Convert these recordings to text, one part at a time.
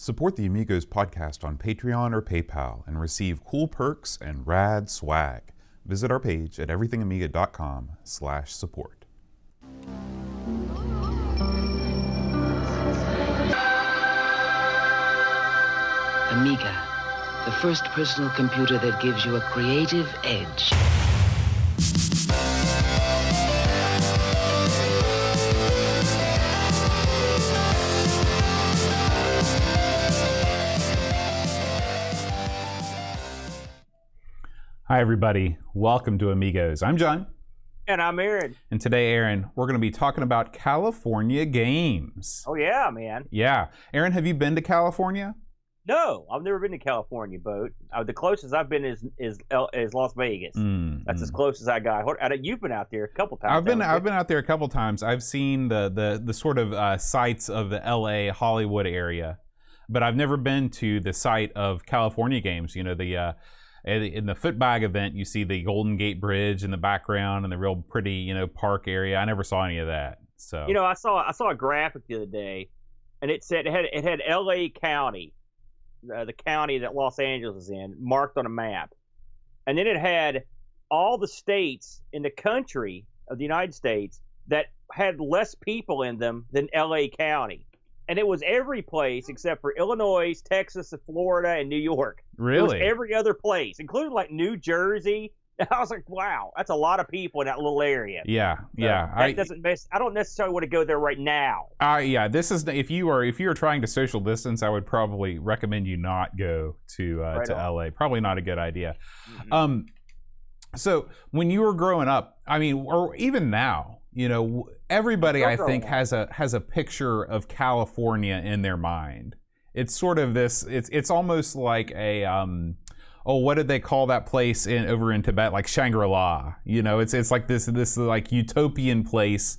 Support the Amigos podcast on Patreon or PayPal and receive cool perks and rad swag. Visit our page at everythingamiga.com/support. Amiga, the first personal computer that gives you a creative edge. Hi everybody, welcome to Amigos. I'm John. And I'm Aaron. And today, Aaron, we're going to be talking about California games. Oh yeah, man. Yeah. Aaron, have you been to California? No, I've never been to California, Boat. The closest I've been is Las Vegas. That's as close as I got. You've been out there a couple times. I've been out there a couple times. I've seen the sort of sites of the LA Hollywood area, but I've never been to the site of California games. You know, in the Footbag event, you see the Golden Gate Bridge in the background and the real pretty, park area. I never saw any of that. So I saw a graphic the other day, and it said it had LA County, the county that Los Angeles is in, marked on a map, and then it had all the states in the country of the United States that had less people in them than LA County. And it was every place except for Illinois, Texas, Florida, and New York. Really? It was every other place, including like New Jersey. I was like, wow, that's a lot of people in that little area. Yeah. I don't necessarily want to go there right now. Yeah. This is if you are trying to social distance, I would probably recommend you not go to LA. Probably not a good idea. Mm-hmm. So when you were growing up, I mean, or even now, everybody I think has a picture of California in their mind. It's sort of this. It's almost like a what did they call that place over in Tibet? Like Shangri-La. It's like this like utopian place.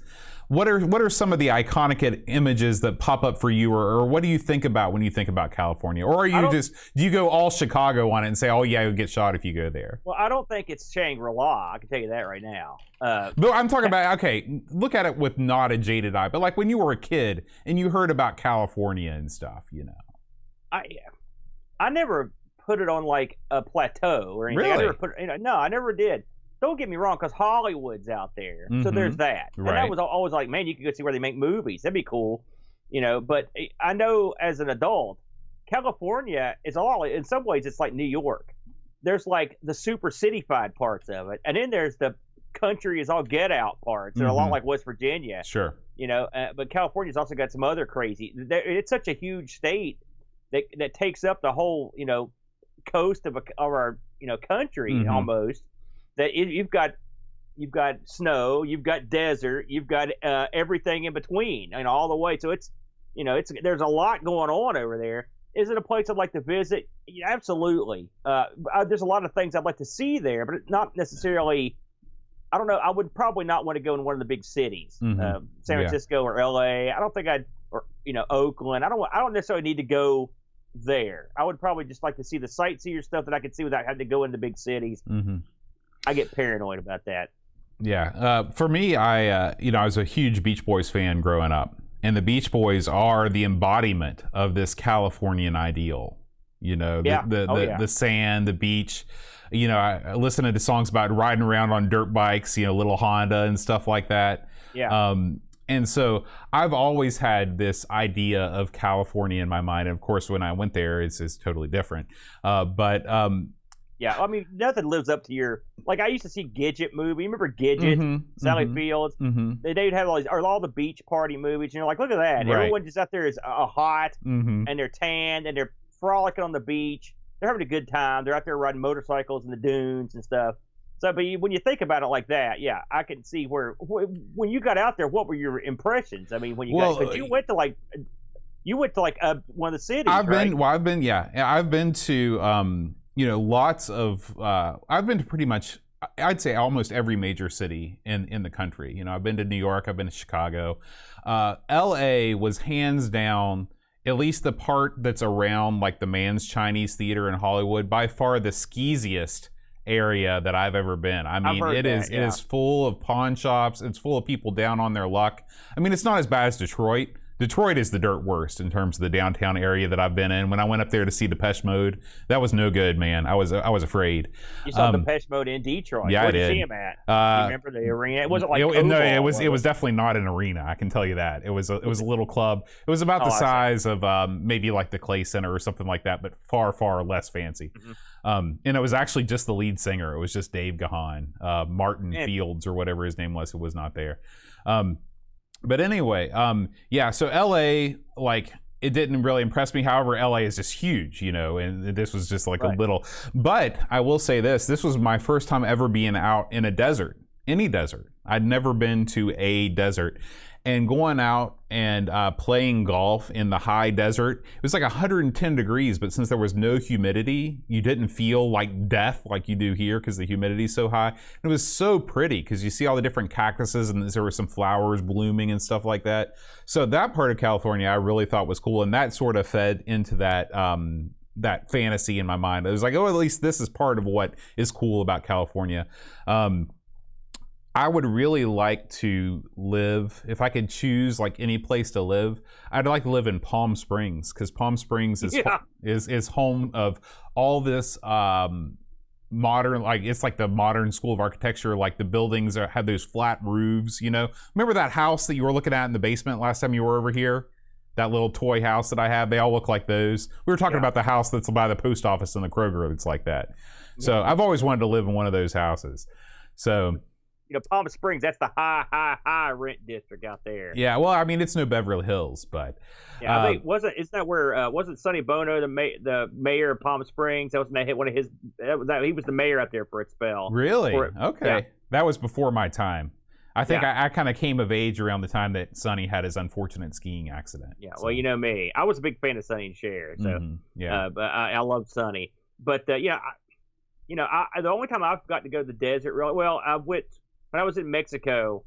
What are some of the iconic images that pop up for you, or what do you think about when you think about California? Or do you go all Chicago on it and say, oh yeah, you'll get shot if you go there? Well, I don't think it's Shangri-La. I can tell you that right now. But I'm talking about, okay, look at it with not a jaded eye, but like when you were a kid and you heard about California and stuff, I never put it on like a plateau or anything. Really? No, I never did. Don't get me wrong, because Hollywood's out there, so there's that. Right. And that was always like, man, you could go see where they make movies. That'd be cool, But I know as an adult, California is in some ways, it's like New York. There's like the super city-fied parts of it, and then there's the country is all get-out parts. They're a lot like West Virginia. Sure. But California's also got some other crazy. It's such a huge state that takes up the whole, coast of our, country almost. That you've got snow, you've got desert, you've got everything in between, and all the way. So it's there's a lot going on over there. Is it a place I'd like to visit? Yeah, absolutely. There's a lot of things I'd like to see there, but not necessarily. I don't know. I would probably not want to go in one of the big cities, San Francisco or LA. I don't think or Oakland. I don't necessarily need to go there. I would probably just like to see the sightseer stuff that I could see without having to go into big cities. I get paranoid about that. Yeah. For me, I was a huge Beach Boys fan growing up, and the Beach Boys are the embodiment of this Californian ideal. The sand, the beach. I listened to songs about riding around on dirt bikes, little Honda and stuff like that. Yeah. And so I've always had this idea of California in my mind. And of course, when I went there, it's totally different. Yeah, I mean, nothing lives up to your. Like, I used to see Gidget movie. You remember Gidget? Sally Fields? They'd have all the beach party movies, and you're like, look at that. Right. Everyone just out there is hot, and they're tanned, and they're frolicking on the beach. They're having a good time. They're out there riding motorcycles in the dunes and stuff. So, but when you think about it like that, yeah, I can see when you got out there, what were your impressions? I mean, when you you went to like one of the cities. I've been to lots of. I've been to pretty much, I'd say almost every major city in the country. I've been to New York. I've been to Chicago. L.A. was hands down, at least the part that's around like the Mann's Chinese Theater in Hollywood, by far the skeeziest area that I've ever been. I mean, it is full of pawn shops. It's full of people down on their luck. I mean, it's not as bad as Detroit, Detroit is the dirt worst in terms of the downtown area that I've been in. When I went up there to see Depeche Mode, that was no good, man. I was afraid. You saw Depeche Mode in Detroit. Yeah, Where I did did. you see him at? You remember the arena? It wasn't like no, it was definitely not an arena. I can tell you that. It was a little club. It was about the size of maybe like the Clay Center or something like that, but far, far less fancy. And it was actually just the lead singer. It was just Dave Gahan. Martin Fields or whatever his name was, who was not there. But anyway, yeah, so LA, like, it didn't really impress me. However, LA is just huge, you know, and this was just like a little. But I will say this was my first time ever being out in a desert, any desert. I'd never been to a desert. And going out and playing golf in the high desert, it was like 110 degrees, but since there was no humidity, you didn't feel like death like you do here because the humidity is so high. And it was so pretty because you see all the different cactuses and there were some flowers blooming and stuff like that. So that part of California I really thought was cool, and that sort of fed into that that fantasy in my mind. It was like, oh, at least this is part of what is cool about California. I would really like to live, if I could choose like any place to live, I'd like to live in Palm Springs, because Palm Springs is home of all this modern, like it's like the modern school of architecture. Like the buildings have those flat roofs, you know. Remember that house that you were looking at in the basement last time you were over here? That little toy house that I have, they all look like those. We were talking about the house that's by the post office and the Kroger that's like that. So I've always wanted to live in one of those houses. So, you know, Palm Springs, that's the high rent district out there. Yeah, well, I mean, it's no Beverly Hills, but yeah, I think isn't that where wasn't Sonny Bono the mayor of Palm Springs? That was one of his. He was the mayor up there for a spell. Really? Okay, that was before my time. I think I kind of came of age around the time that Sonny had his unfortunate skiing accident. Yeah, so. Well, you know me, I was a big fan of Sonny and Cher, so but I love Sonny. But the only time I've got to go to the desert, really, well, I went. When I was in Mexico,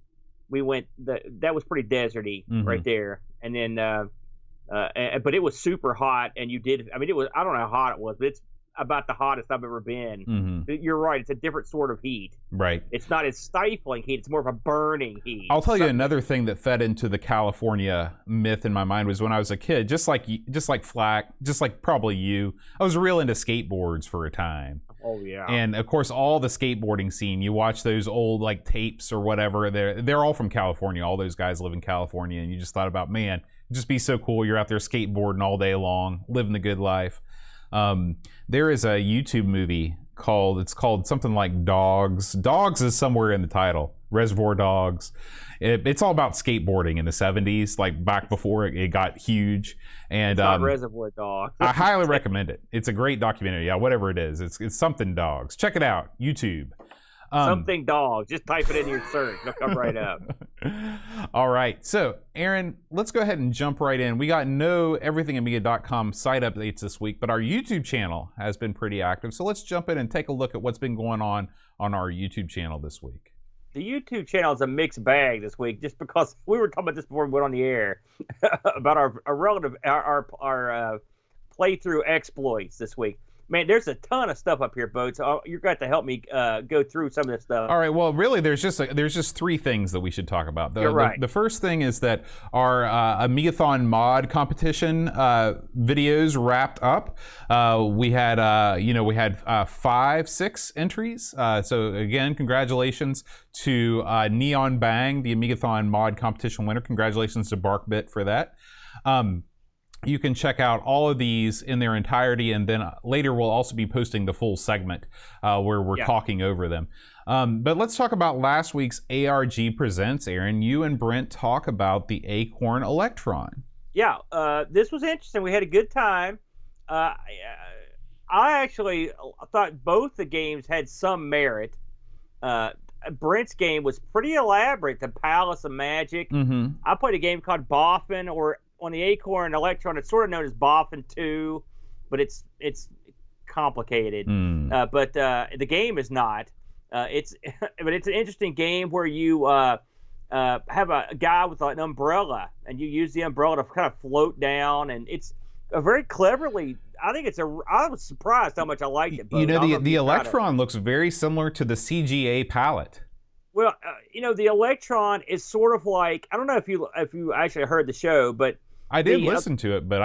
we went. That was pretty deserty right there, and then, but it was super hot, and it was. I don't know how hot it was, but it's about the hottest I've ever been. You're right; it's a different sort of heat. Right. It's not as stifling heat; it's more of a burning heat. I'll tell you another thing that fed into the California myth in my mind was when I was a kid, just like Flack, just like probably you. I was real into skateboards for a time. Oh yeah. And of course, all the skateboarding scene. You watch those old like tapes or whatever. They're all from California. All those guys live in California, and you just thought about, man, it'd just be so cool. You're out there skateboarding all day long, living the good life. There is a YouTube movie called something like Dogs. Dogs is somewhere in the title. Reservoir Dogs. It's all about skateboarding in the 70s, like back before it got huge. And it's not Reservoir Dogs. I highly recommend it. It's a great documentary. Yeah, whatever it is. It's something Dogs. Check it out. YouTube. Something Dogs. Just type it in your search. It'll come right up. All right. So, Aaron, let's go ahead and jump right in. We got no everythingamiga.com site updates this week, but our YouTube channel has been pretty active. So let's jump in and take a look at what's been going on our YouTube channel this week. The YouTube channel is a mixed bag this week, just because we were talking about this before we went on the air about our playthrough exploits this week. Man, there's a ton of stuff up here, Bo. So you're going to have to help me go through some of this stuff. All right. Well, really, there's just three things that we should talk about. You're right. The first thing is that our Amigathon mod competition videos wrapped up. We had 6 entries. So again, congratulations to Neon Bang, the Amigathon mod competition winner. Congratulations to Barkbit for that. You can check out all of these in their entirety, and then later we'll also be posting the full segment where we're talking over them. But let's talk about last week's ARG Presents. Aaron, you and Brent talk about the Acorn Electron. Yeah, this was interesting. We had a good time. I actually thought both the games had some merit. Brent's game was pretty elaborate, the Palace of Magic. I played a game called Boffin, or on the Acorn Electron, it's sort of known as Boffin 2, but it's complicated. But the game is not. But it's an interesting game where you have a guy with an umbrella, and you use the umbrella to kind of float down, and it's a very cleverly. I was surprised how much I liked it. You know, the Electron looks very similar to the CGA palette. Well, the Electron is sort of like, I don't know if you actually heard the show, but I did listen to it, but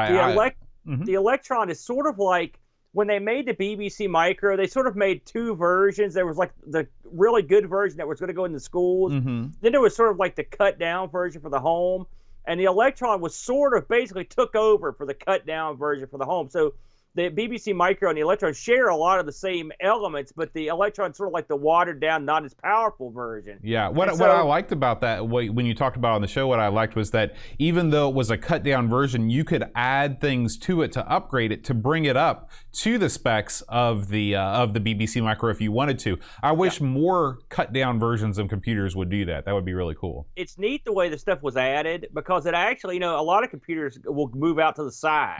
the Electron is sort of like when they made the BBC Micro, they sort of made two versions. There was like the really good version that was going to go in the schools. Then there was sort of like the cut down version for the home, and the Electron was sort of basically took over for the cut down version for the home. So the BBC Micro and the Electron share a lot of the same elements, but the Electron's sort of like the watered down, not as powerful version. Yeah, what I liked about that, when you talked about on the show, what I liked was that even though it was a cut down version, you could add things to it to upgrade it, to bring it up to the specs of the BBC Micro if you wanted to. I wish more cut down versions of computers would do that. That would be really cool. It's neat the way the stuff was added, because it actually, a lot of computers will move out to the side.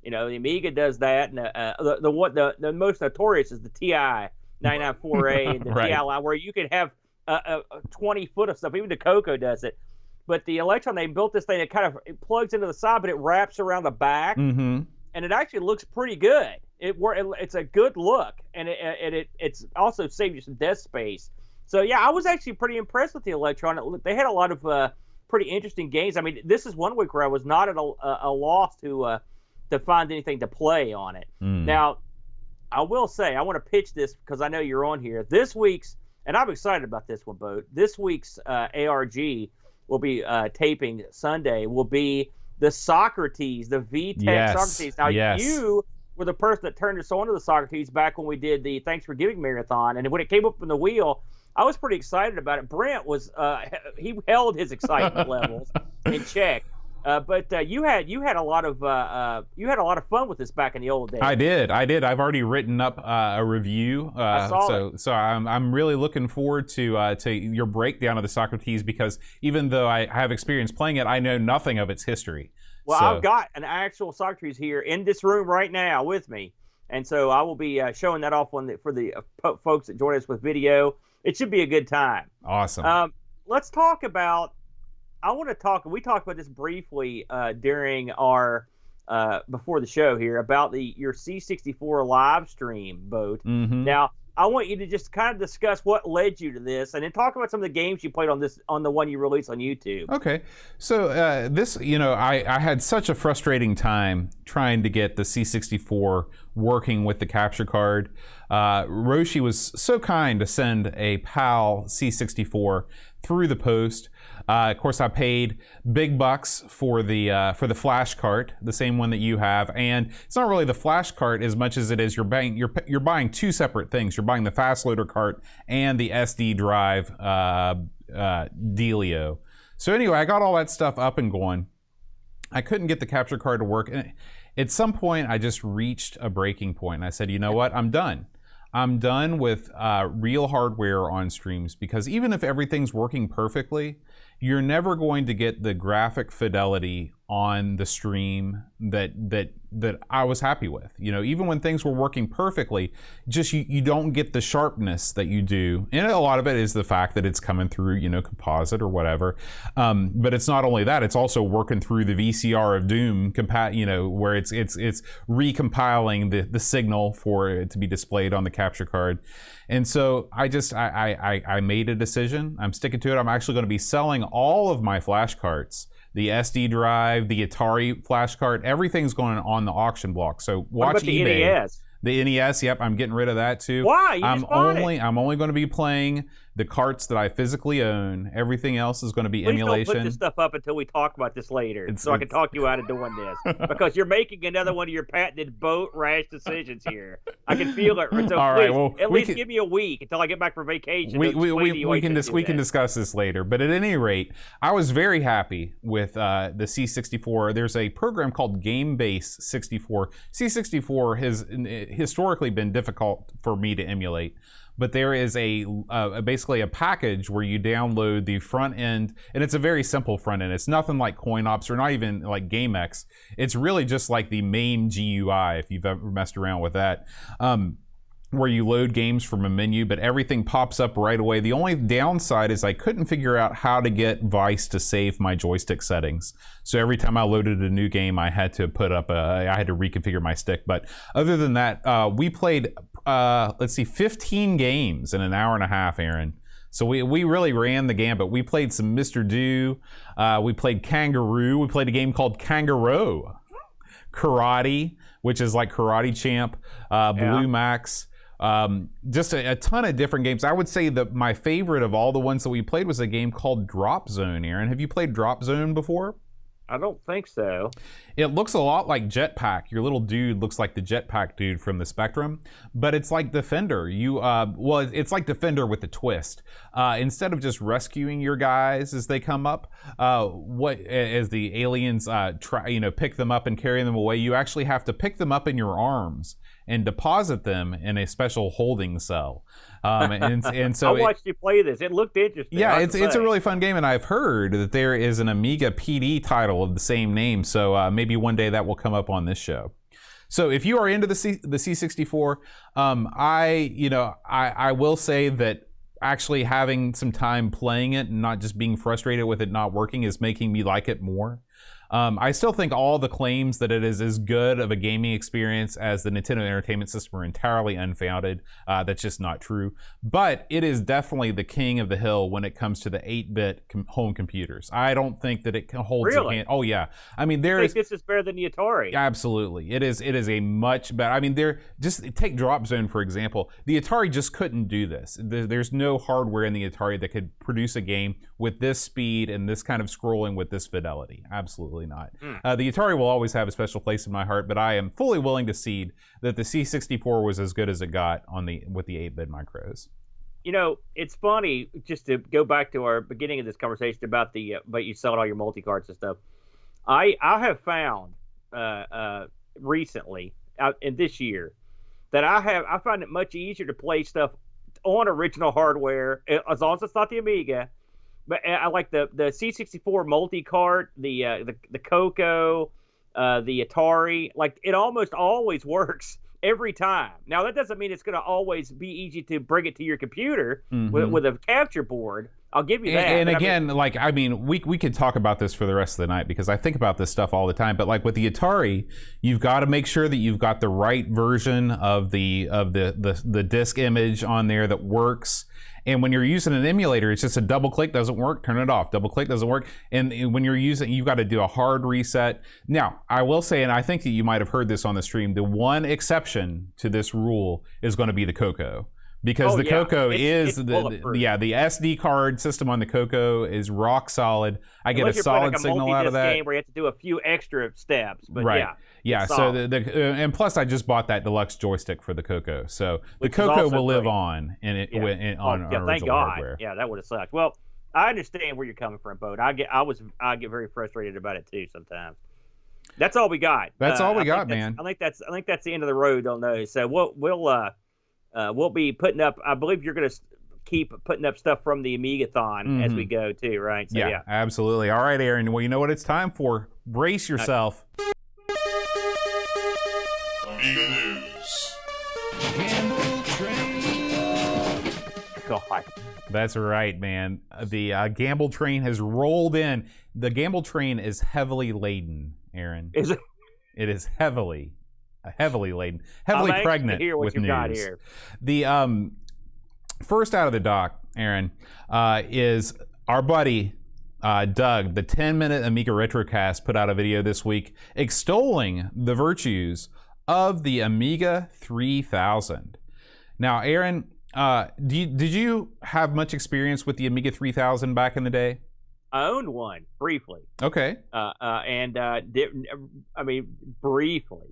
The Amiga does that. And the most notorious is the TI 994A and the TI line, where you can have 20 foot of stuff. Even the Coco does it. But the Electron, they built this thing that kind of it plugs into the side, but it wraps around the back, and it actually looks pretty good. It's a good look, and it's also saved you some desk space. So yeah, I was actually pretty impressed with the Electron. They had a lot of pretty interesting games. I mean, this is one week where I was not at a loss to find anything to play on it. Now, I will say, I want to pitch this because I know you're on here. This week's, and I'm excited about this one, Boat. This week's ARG will be taping Sunday, will be the Socrates, the VTech Socrates. Now, you were the person that turned us on to the Socrates back when we did the Thanks for Giving Marathon, and when it came up in the wheel, I was pretty excited about it. Brent was, he held his excitement levels in check. But you had a lot of fun with this back in the old days. I did. I've already written up a review. I saw it. So I'm really looking forward to your breakdown of the Socrates, because even though I have experience playing it, I know nothing of its history. Well, I've got an actual Socrates here in this room right now with me, and so I will be showing that off for the folks that join us with video. It should be a good time. Awesome. Let's talk about. We talked about this briefly during our before the show here about your C64 live stream, Boat. Now, I want you to just kind of discuss what led you to this, and then talk about some of the games you played on the one you released on YouTube. Okay, so this, I had such a frustrating time trying to get the C64 working with the capture card. Roshi was so kind to send a PAL C64 through the post. Of course, I paid big bucks for the flash cart, the same one that you have, and it's not really the flash cart as much as it is you're buying two separate things. You're buying the fast loader cart and the SD drive dealio. So anyway, I got all that stuff up and going. I couldn't get the capture card to work, and at some point, I just reached a breaking point, and I said, you know what, I'm done. I'm done with real hardware on streams, because even if everything's working perfectly, you're never going to get the graphic fidelity on the stream that I was happy with. Even when things were working perfectly, just you don't get the sharpness that you do. And a lot of it is the fact that it's coming through, composite or whatever. But it's not only that, it's also working through the VCR of Doom, where it's recompiling the signal for it to be displayed on the capture card. And so I made a decision. I'm sticking to it. I'm actually going to be selling all of my flash carts. The SD drive, the Atari flash cart, everything's going on the auction block. So watch eBay. The NES? The NES, yep, I'm getting rid of that too. Why? I'm only going to be playing the carts that I physically own. Everything else is going to be emulation. Please don't put this stuff up until we talk about this later, so I can talk you out of doing this. Because you're making another one of your patented boat rash decisions here. I can feel it. So all right, well, at least give me a week until I get back from vacation. We can discuss this later. But at any rate, I was very happy with the C64. There's a program called GameBase 64. C64 has historically been difficult for me to emulate. But there is basically a package where you download the front end, and it's a very simple front end. It's nothing like CoinOps or not even like Bmx. It's really just like the main GUI, if you've ever messed around with that, where you load games from a menu, but everything pops up right away. The only downside is I couldn't figure out how to get Vice to save my joystick settings. So every time I loaded a new game, I had to I had to reconfigure my stick. But other than that, we played 15 games in an hour and a half, Aaron. So we really ran the gambit. We played some Mr. Do, we played Kangaroo, we played a game called Kangaroo, Karate, which is like Karate Champ, Blue Max, just a ton of different games. I would say that my favorite of all the ones that we played was a game called Drop Zone. Aaron, have you played Drop Zone before? I don't think so. It looks a lot like Jetpack. Your little dude looks like the Jetpack dude from the Spectrum, but it's like Defender. It's like Defender with a twist. Instead of just rescuing your guys as they come up, as the aliens pick them up and carry them away, you actually have to pick them up in your arms and deposit them in a special holding cell. And so I watched you play this. It looked interesting. Yeah, it's a really fun game, and I've heard that there is an Amiga PD title of the same name. So maybe one day that will come up on this show. So if you are into the C64, I will say that actually having some time playing it and not just being frustrated with it not working is making me like it more. I still think all the claims that it is as good of a gaming experience as the Nintendo Entertainment System are entirely unfounded. That's just not true. But it is definitely the king of the hill when it comes to the 8-bit home computers. I don't think that it holds a hand. Oh yeah, I mean I think this is better than the Atari. Absolutely, it is a much better. I mean, just take Drop Zone for example. The Atari just couldn't do this. There's no hardware in the Atari that could produce a game with this speed and this kind of scrolling with this fidelity. Absolutely not. The Atari will always have a special place in my heart, but I am fully willing to cede that the C64 was as good as it got with the 8-bit micros. You know, it's funny, just to go back to our beginning of this conversation about but you selling all your multi-cards and stuff. I have found recently, in this year, that I find it much easier to play stuff on original hardware, as long as it's not the Amiga. But I like the C64 multi-cart, the Coco, the Atari. Like, it almost always works every time. Now, that doesn't mean it's going to always be easy to bring it to your computer with a capture board. I'll give you that. And again, we could talk about this for the rest of the night because I think about this stuff all the time. But like with the Atari, you've got to make sure that you've got the right version of the disk image on there that works. And when you're using an emulator, it's just a double click doesn't work, turn it off. Double click doesn't work. And when you're using, you've got to do a hard reset. Now, I will say, and I think that you might have heard this on the stream, the one exception to this rule is going to be the Coco. Because the Coco is the SD card system on the Coco is rock solid. I get a solid signal out of that. Game where you have to do a few extra steps, but right. Yeah. So and plus I just bought that deluxe joystick for the Coco, so the Coco will live on on original thank God. hardware. Yeah, that would have sucked. Well, I understand where you're coming from, Bode. I get very frustrated about it too sometimes. That's all we got. That's all we got, man. I think that's the end of the road on those. So we'll be putting up. I believe you're going to keep putting up stuff from the Amigathon as we go too, right? So, yeah, absolutely. All right, Aaron. Well, you know what it's time for. Brace yourself. Amiga News. Gamble train. God. That's right, man. The Gamble train has rolled in. The Gamble train is heavily laden, Aaron. Is it? It is heavily laden, heavily pregnant to hear what with you news. got here. The first out of the dock, Aaron, is our buddy Doug. The 10-minute Amiga Retrocast put out a video this week extolling the virtues of the Amiga 3000. Now, Aaron, did you have much experience with the Amiga 3000 back in the day? I owned one briefly. Okay. Briefly.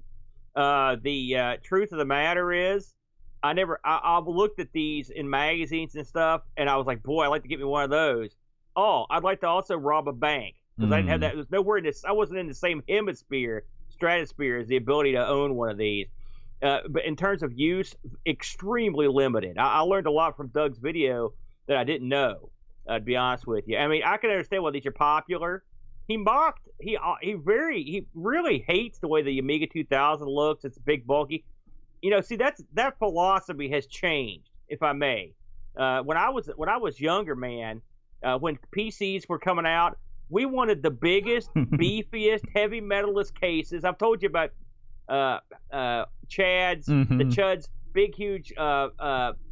The truth of the matter is, I've looked at these in magazines and stuff, and I was like, boy, I'd like to get me one of those. Oh, I'd like to also rob a bank, because I didn't have that. There's nowhere in this. I wasn't in the same stratosphere as the ability to own one of these. But in terms of use, extremely limited. I learned a lot from Doug's video that I didn't know, to be honest with you. I mean, I can understand why these are popular. He really hates the way the Amiga 2000 looks. It's big, bulky. See, that philosophy has changed, if I may. When I was younger, man, when PCs were coming out, we wanted the biggest, beefiest, heavy metalist cases. I've told you about Chad's, the Chud's big, huge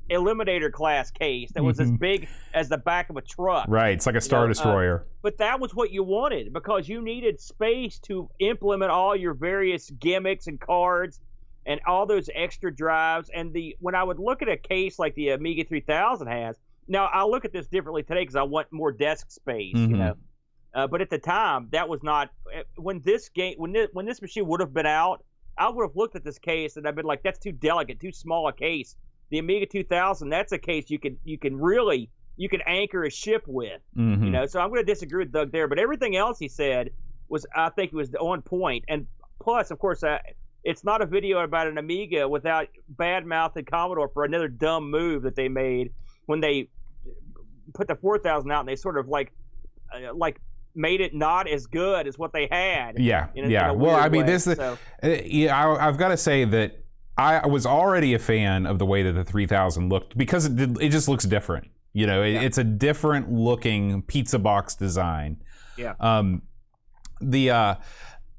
Eliminator class case that was as big as the back of a truck. Right, it's like a Star Destroyer. But that was what you wanted because you needed space to implement all your various gimmicks and cards and all those extra drives. And when I would look at a case like the Amiga 3000 has, now I look at this differently today because I want more desk space, you know. But at the time, that was not when this machine would have been out. I would have looked at this case and I'd been like, that's too delicate, too small a case. The Amiga 2000, that's a case you can anchor a ship with, you know. So I'm going to disagree with Doug there, but everything else he said I think was on point. And plus, of course, it's not a video about an Amiga without bad-mouthing Commodore for another dumb move that they made when they put the 4000 out and they sort of like made it not as good as what they had. Yeah, well, I mean, I've got to say that I was already a fan of the way that the 3000 looked because it just looks different. You know, it's a different looking pizza box design. Yeah.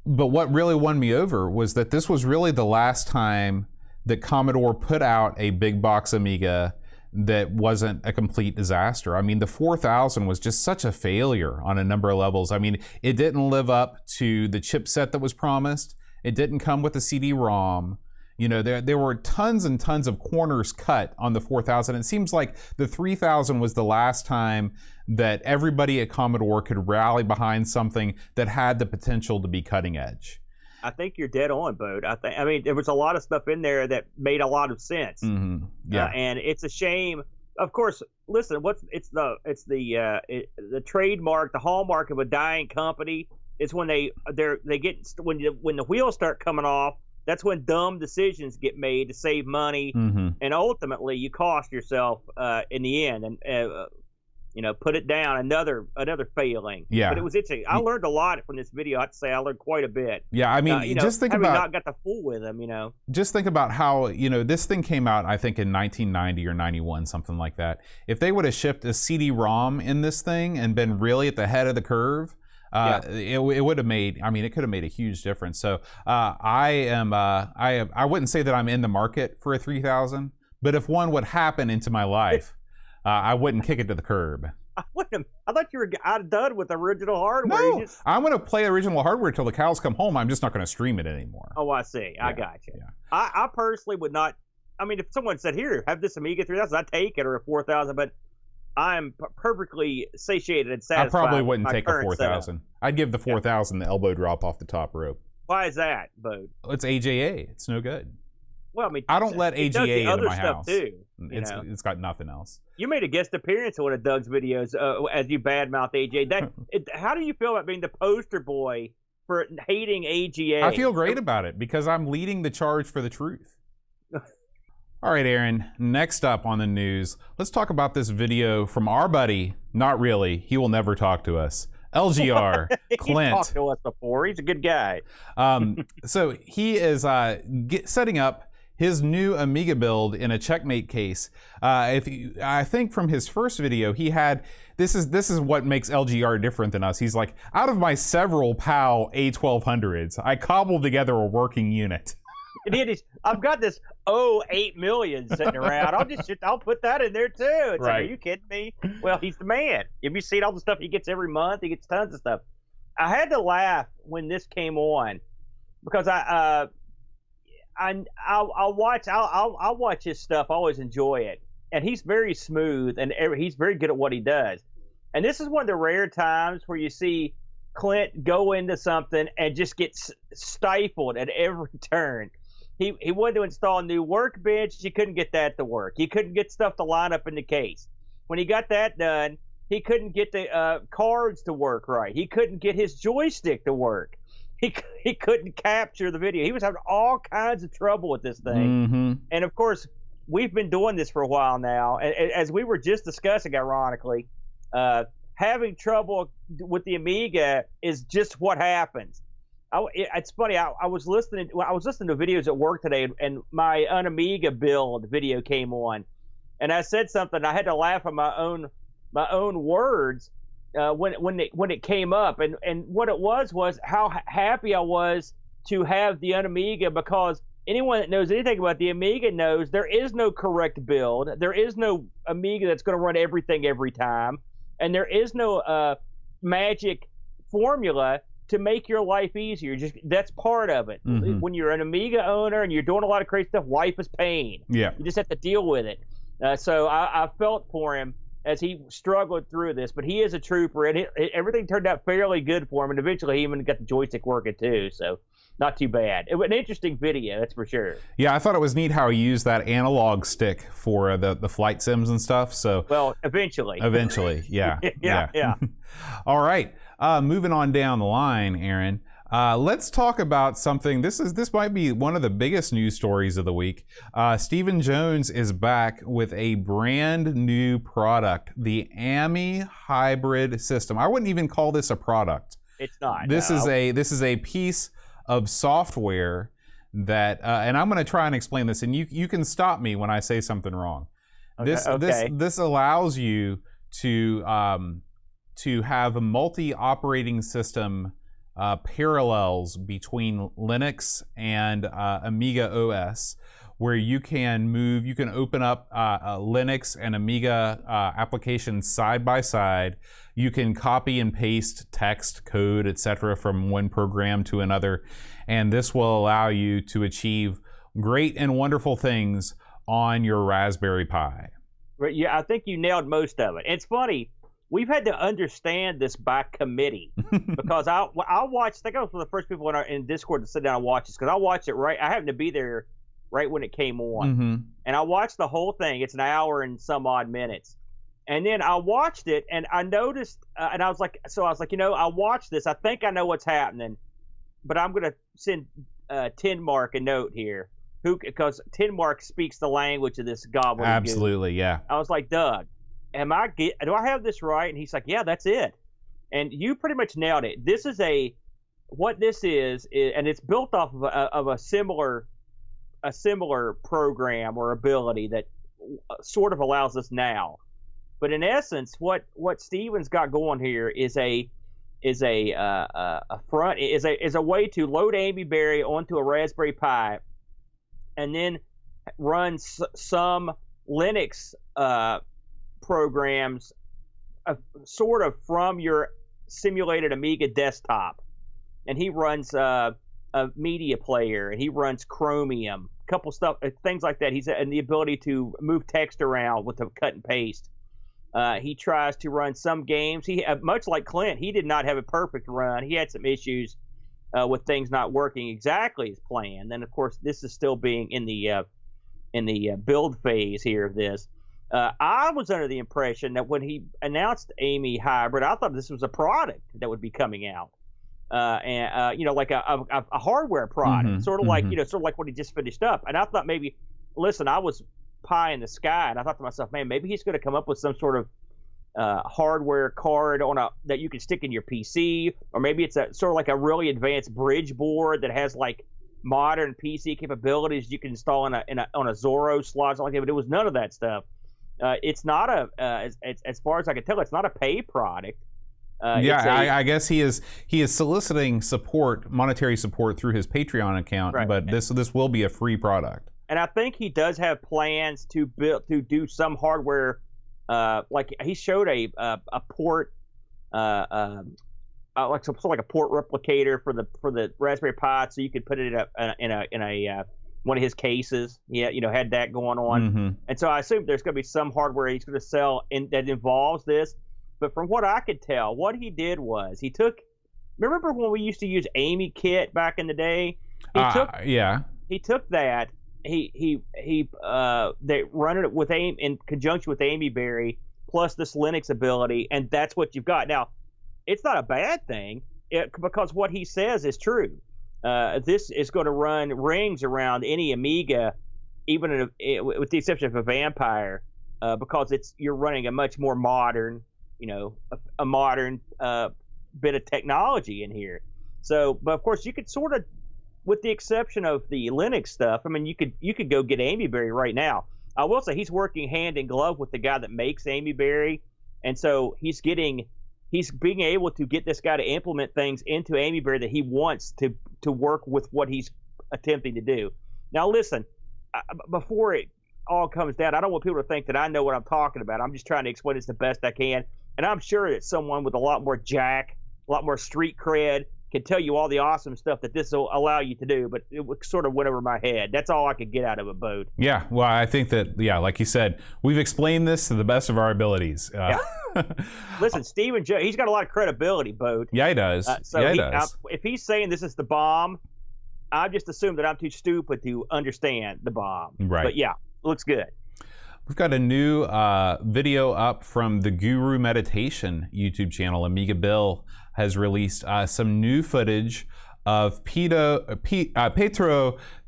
But what really won me over was that this was really the last time that Commodore put out a big box Amiga that wasn't a complete disaster. I mean, the 4000 was just such a failure on a number of levels. I mean, it didn't live up to the chipset that was promised. It didn't come with a CD-ROM. You know, there were tons and tons of corners cut on the 4000. It seems like the 3000 was the last time that everybody at Commodore could rally behind something that had the potential to be cutting edge. I think you're dead on, Bode. I mean, there was a lot of stuff in there that made a lot of sense. Yeah, and it's a shame. Of course, listen. It's the trademark, the hallmark of a dying company is when when the wheels start coming off. That's when dumb decisions get made to save money, and ultimately you cost yourself in the end. And you know, put it down. Another failing. Yeah, but it was interesting. I learned a lot from this video. I have to say I learned quite a bit. Yeah, I mean, just think about not got to fool with them. You know, just think about how this thing came out. I think in 1990 or 91, something like that. If they would have shipped a CD-ROM in this thing and been really at the head of the curve. It would have made. I mean, it could have made a huge difference. So I wouldn't say that I'm in the market for a 3000, but if one would happen into my life, I wouldn't kick it to the curb. I thought you were done with original hardware. No, I'm going to play original hardware till the cows come home. I'm just not going to stream it anymore. Oh, I see. I got you. Yeah. I personally would not. I mean, if someone said, "Here, have this Amiga 3000," I'd take it, or a 4000, but I'm perfectly satiated and satisfied. I probably wouldn't take a 4000. Setup. I'd give the 4000 the elbow drop off the top rope. Why is that, Bode? It's AJA. It's no good. Well, I mean, I don't let AJA into my stuff house. Too, it's got nothing else. You made a guest appearance in one of Doug's videos as you badmouth AJA. How do you feel about being the poster boy for hating AJA? I feel great about it because I'm leading the charge for the truth. All right, Aaron, next up on the news, let's talk about this video from our buddy, not really, he will never talk to us, LGR, Clint. He's talked to us before, he's a good guy. So he is setting up his new Amiga build in a checkmate case. I think from his first video, he had, this is what makes LGR different than us. He's like, out of my several PAL A1200s, I cobbled together a working unit. I've got this 8 million sitting around. I'll put that in there too. It's like, are you kidding me? Well, he's the man. Have you seen all the stuff he gets every month? He gets tons of stuff. I had to laugh when this came on because I'll watch his stuff. I always enjoy it, and he's very smooth and he's very good at what he does. And this is one of the rare times where you see Clint go into something and just get stifled at every turn. He wanted to install a new workbench. He couldn't get that to work. He couldn't get stuff to line up in the case. When he got that done, he couldn't get the cards to work right. He couldn't get his joystick to work. He couldn't capture the video. He was having all kinds of trouble with this thing. And of course, we've been doing this for a while now. And as we were just discussing, ironically, having trouble with the Amiga is just what happens. It's funny. I was listening to videos at work today, and my Amiga build video came on, and I said something. I had to laugh at my own words when it came up, and what it was how happy I was to have the Amiga because anyone that knows anything about the Amiga knows there is no correct build. There is no Amiga that's going to run everything every time. And there is no magic formula to make your life easier. Just that's part of it. When you're an Amiga owner and you're doing a lot of crazy stuff, life is pain. Yeah. You just have to deal with it. So I felt for him as he struggled through this, but he is a trooper, and everything turned out fairly good for him, and eventually he even got the joystick working too, so not too bad. It was an interesting video, that's for sure. Yeah, I thought it was neat how he used that analog stick for the flight sims and stuff. So well, eventually, yeah. yeah. All right, moving on down the line, Aaron. Let's talk about something. This might be one of the biggest news stories of the week. Stephen Jones is back with a brand new product, the AMI hybrid system. I wouldn't even call this a product. It's not. This is a piece of software that, and I'm going to try and explain this, and you can stop me when I say something wrong. This allows you to have a multi-operating system parallels between Linux and Amiga OS, where you can open up Linux and Amiga applications side by side. You can copy and paste text, code, etc. from one program to another, and this will allow you to achieve great and wonderful things on your Raspberry Pi. Yeah, I think you nailed most of it. It's funny. We've had to understand this by committee because I watched. I think I was one of the first people in Discord to sit down and watch this because I watched it right. I happened to be there right when it came on, and I watched the whole thing. It's an hour and some odd minutes, and then I watched it and I noticed, and I was like, I watched this. I think I know what's happening, but I'm gonna send Tinmark a note here, because Tinmark speaks the language of this goblin. Absolutely, yeah. I was like, Doug, do I have this right? And he's like, yeah, that's it. And you pretty much nailed it. This is what this is, and it's built off of a similar program or ability that sort of allows us now. But in essence, what Steven's got going here is a way to load Amiberry onto a Raspberry Pi, and then run some Linux programs sort of from your simulated Amiga desktop. And he runs a media player, and he runs Chromium, a couple stuff, things like that. And the ability to move text around with the cut and paste. He tries to run some games. He much like Clint, he did not have a perfect run. He had some issues with things not working exactly as planned. And of course, this is still being in the build phase here of this. I was under the impression that when he announced AMI Hybrid, I thought this was a product that would be coming out, like a hardware product, sort of like what he just finished up. And I thought maybe, listen, I was pie in the sky, and I thought to myself, man, maybe he's going to come up with some sort of hardware card that you can stick in your PC, or maybe it's a sort of like a really advanced bridge board that has like modern PC capabilities you can install on a Zorro slot like that. But it was none of that stuff. It's not as far as I can tell, it's not a pay product. I guess he is soliciting monetary support through his Patreon account, right. But this will be a free product. And I think he does have plans to do some hardware, like he showed a port, like a port replicator for the Raspberry Pi, so you could put it in a one of his cases. Had that going on. And so I assume there's going to be some hardware he's going to sell that involves this. But from what I could tell, what he did was remember when we used to use AMI Kit back in the day? He took that. They run it with in conjunction with Amiberry plus this Linux ability, and that's what you've got. Now, it's not a bad thing because what he says is true. This is going to run rings around any Amiga, even with the exception of a Vampire, because you're running a much more modern, a modern bit of technology in here. So, but of course, you could sort of, with the exception of the Linux stuff, I mean, you could go get Amiberry right now. I will say he's working hand in glove with the guy that makes Amiberry, and so he's being able to get this guy to implement things into Amiberry that he wants to work with what he's attempting to do. Now listen, before it all comes down, I don't want people to think that I know what I'm talking about. I'm just trying to explain this the best I can, and I'm sure that someone with a lot more jack, a lot more street cred, can tell you all the awesome stuff that this will allow you to do, but it sort of went over my head. That's all I could get out of a boat. Yeah, well, I think that, like you said, we've explained this to the best of our abilities. Yeah. Listen, Stephen Joe, he's got a lot of credibility, Boat. Yeah, he does. He does. If he's saying this is the bomb, I just assume that I'm too stupid to understand the bomb. Right. But yeah, looks good. We've got a new video up from the Guru Meditation YouTube channel. Amiga Bill has released some new footage of Petro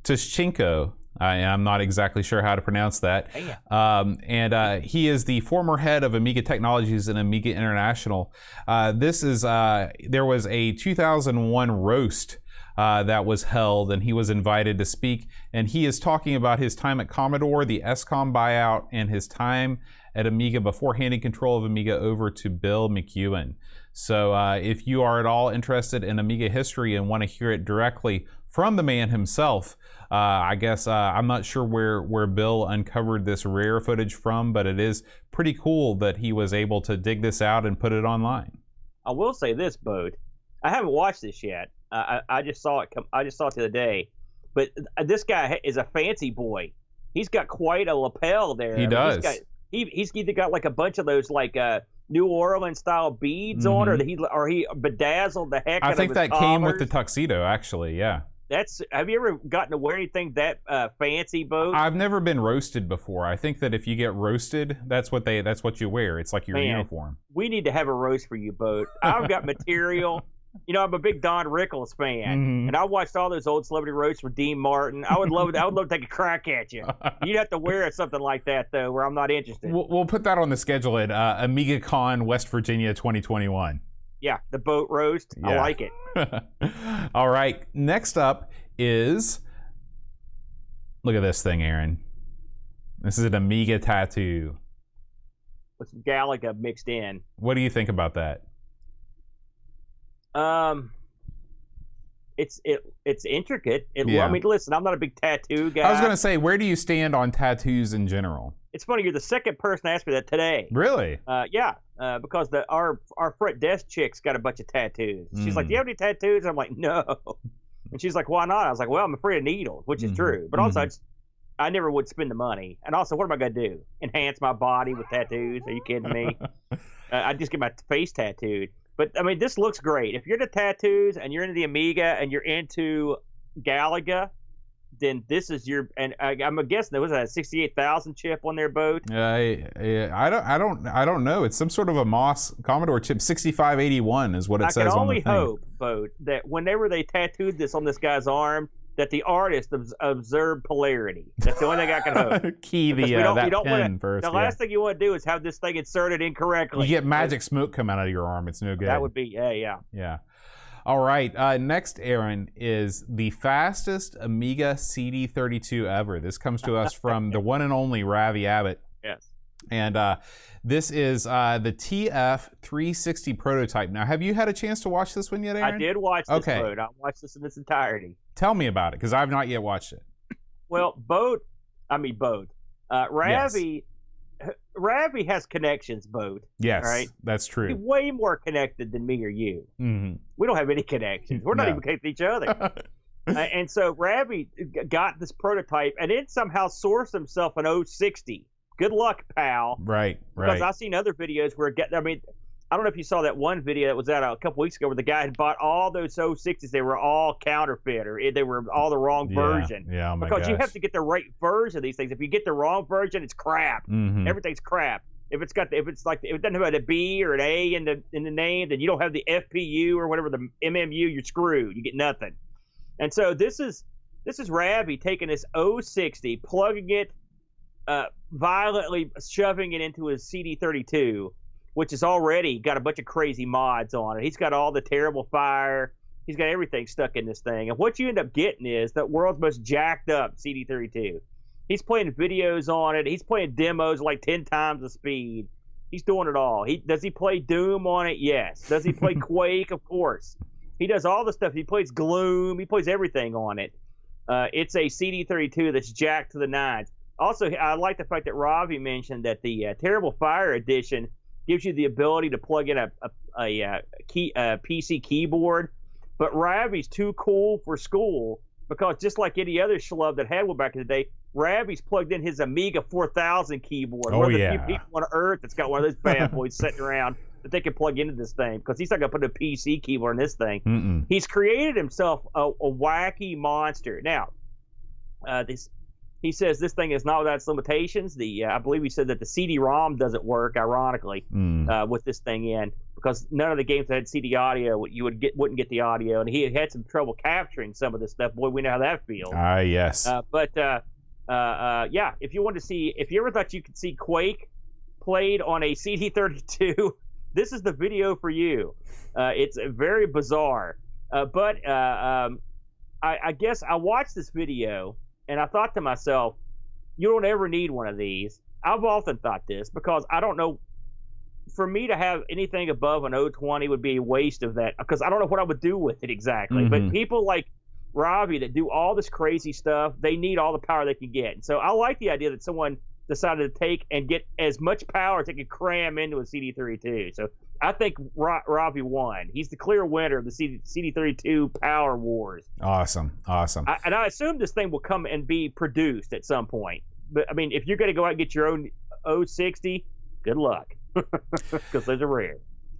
Tushchenko. I'm not exactly sure how to pronounce that. And he is the former head of Amiga Technologies and Amiga International. There was a 2001 roast that was held, and he was invited to speak, and he is talking about his time at Commodore, the SCOM buyout, and his time at Amiga before handing control of Amiga over to Bill McEwen. So if you are at all interested in Amiga history and want to hear it directly from the man himself, I guess I'm not sure where Bill uncovered this rare footage from, but it is pretty cool that he was able to dig this out and put it online. I will say this, Bode. I haven't watched this yet. I just saw it. I just saw it the other day. But this guy is a fancy boy. He's got quite a lapel there. He does. He's either got like a bunch of those like New Orleans style beads on, or he bedazzled the heck out of his I think that collars. came with the tuxedo, actually. Yeah. Have you ever gotten to wear anything that fancy, Bo? I've never been roasted before. I think that if you get roasted, that's what you wear. It's like your uniform. We need to have a roast for you, Bo. I've got material. You know, I'm a big Don Rickles fan, and I watched all those old celebrity roasts with Dean Martin. I would love to take a crack at you. You'd have to wear something like that, though, where I'm not interested. We'll put that on the schedule at AmigaCon West Virginia 2021. Yeah, the boat roast. Yeah. I like it. All right. Next up is, look at this thing, Aaron. This is an Amiga tattoo. With some Galaga mixed in. What do you think about that? It's intricate. I mean, listen, I'm not a big tattoo guy. I was gonna say, where do you stand on tattoos in general? It's funny, you're the second person to ask me that today. Really? Yeah. Because our front desk chick's got a bunch of tattoos. She's like, "Do you have any tattoos?" I'm like, "No." And she's like, "Why not?" I was like, "Well, I'm afraid of needles," which is true. But also, I never would spend the money. And also, what am I gonna do? Enhance my body with tattoos? Are you kidding me? I just get my face tattooed. But, I mean, this looks great. If you're into tattoos and you're into the Amiga and you're into Galaga, then this is your. And I'm guessing there was a 68,000 chip on their boat. I don't know. It's some sort of a MOS Commodore chip. 6581 is what it says on the thing. I can only hope, boat, that whenever they tattooed this on this guy's arm, that the artist observed polarity. That's the only thing I can hope. Key the pin first. The last thing you want to do is have this thing inserted incorrectly. You get magic smoke come out of your arm. It's no good. That would be, yeah. All right. Next, Aaron, is the fastest Amiga CD32 ever. This comes to us from the one and only Ravi Abbott. Yes. And this is the TF360 prototype. Now, have you had a chance to watch this one yet, Aaron? I did watch this boat. I watched this in its entirety. Tell me about it, because I've not yet watched it. Well, Ravi has connections, Boat. Yes, right? That's true. He's way more connected than me or you. We don't have any connections. We're not even connected to each other. And so Ravi got this prototype and then somehow sourced himself an 060. Good luck, pal. Right. Because I've seen other videos where I don't know if you saw that one video that was out a couple weeks ago where the guy had bought all those 060s. They were all counterfeit, or they were all the wrong version. Yeah, because you have to get the right version of these things. If you get the wrong version, it's crap. Everything's crap. If it doesn't have a B or an A in the name, then you don't have the FPU or whatever, the MMU, you're screwed. You get nothing. And so this is Ravi taking this 060, plugging it, violently shoving it into his CD32, which has already got a bunch of crazy mods on it. He's got all the terrible fire. He's got everything stuck in this thing. And what you end up getting is the world's most jacked up CD32. He's playing videos on it. He's playing demos like 10 times the speed. He's doing it all. Does he play Doom on it? Yes. Does he play Quake? Of course. He does all the stuff. He plays Gloom. He plays everything on it. It's a CD32 that's jacked to the nines. Also, I like the fact that Ravi mentioned that the Terrible Fire Edition gives you the ability to plug in a PC keyboard, but Ravi's too cool for school because just like any other schlub that had one back in the day, Ravi's plugged in his Amiga 4000 keyboard. One of the few people on Earth that's got one of those bad boys sitting around that they can plug into this thing because he's not going to put a PC keyboard in this thing. Mm-mm. He's created himself a wacky monster. Now, he says this thing is not without its limitations. I believe he said that the CD-ROM doesn't work, ironically, with this thing in because none of the games that had CD audio wouldn't get the audio, and he had some trouble capturing some of this stuff. Boy, we know how that feels. Yes. Yeah, if you want to see, if you ever thought you could see Quake played on a CD32, this is the video for you. It's very bizarre, but I guess I watched this video. And I thought to myself, you don't ever need one of these. I've often thought this because I don't know. For me to have anything above an 020 would be a waste of that because I don't know what I would do with it exactly. But people like Ravi that do all this crazy stuff, they need all the power they can get. And so I like the idea that someone decided to take and get as much power as they could cram into a CD32. So I think Ravi won. He's the clear winner of the CD32 Power Wars. Awesome. And I assume this thing will come and be produced at some point. But, I mean, if you're going to go out and get your own 060, good luck because those are rare.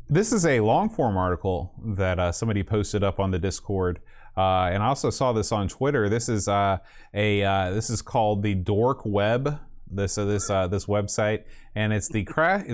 This is a long-form article that somebody posted up on the Discord. And I also saw this on Twitter. This is this is called the Dork Web. This website, and it's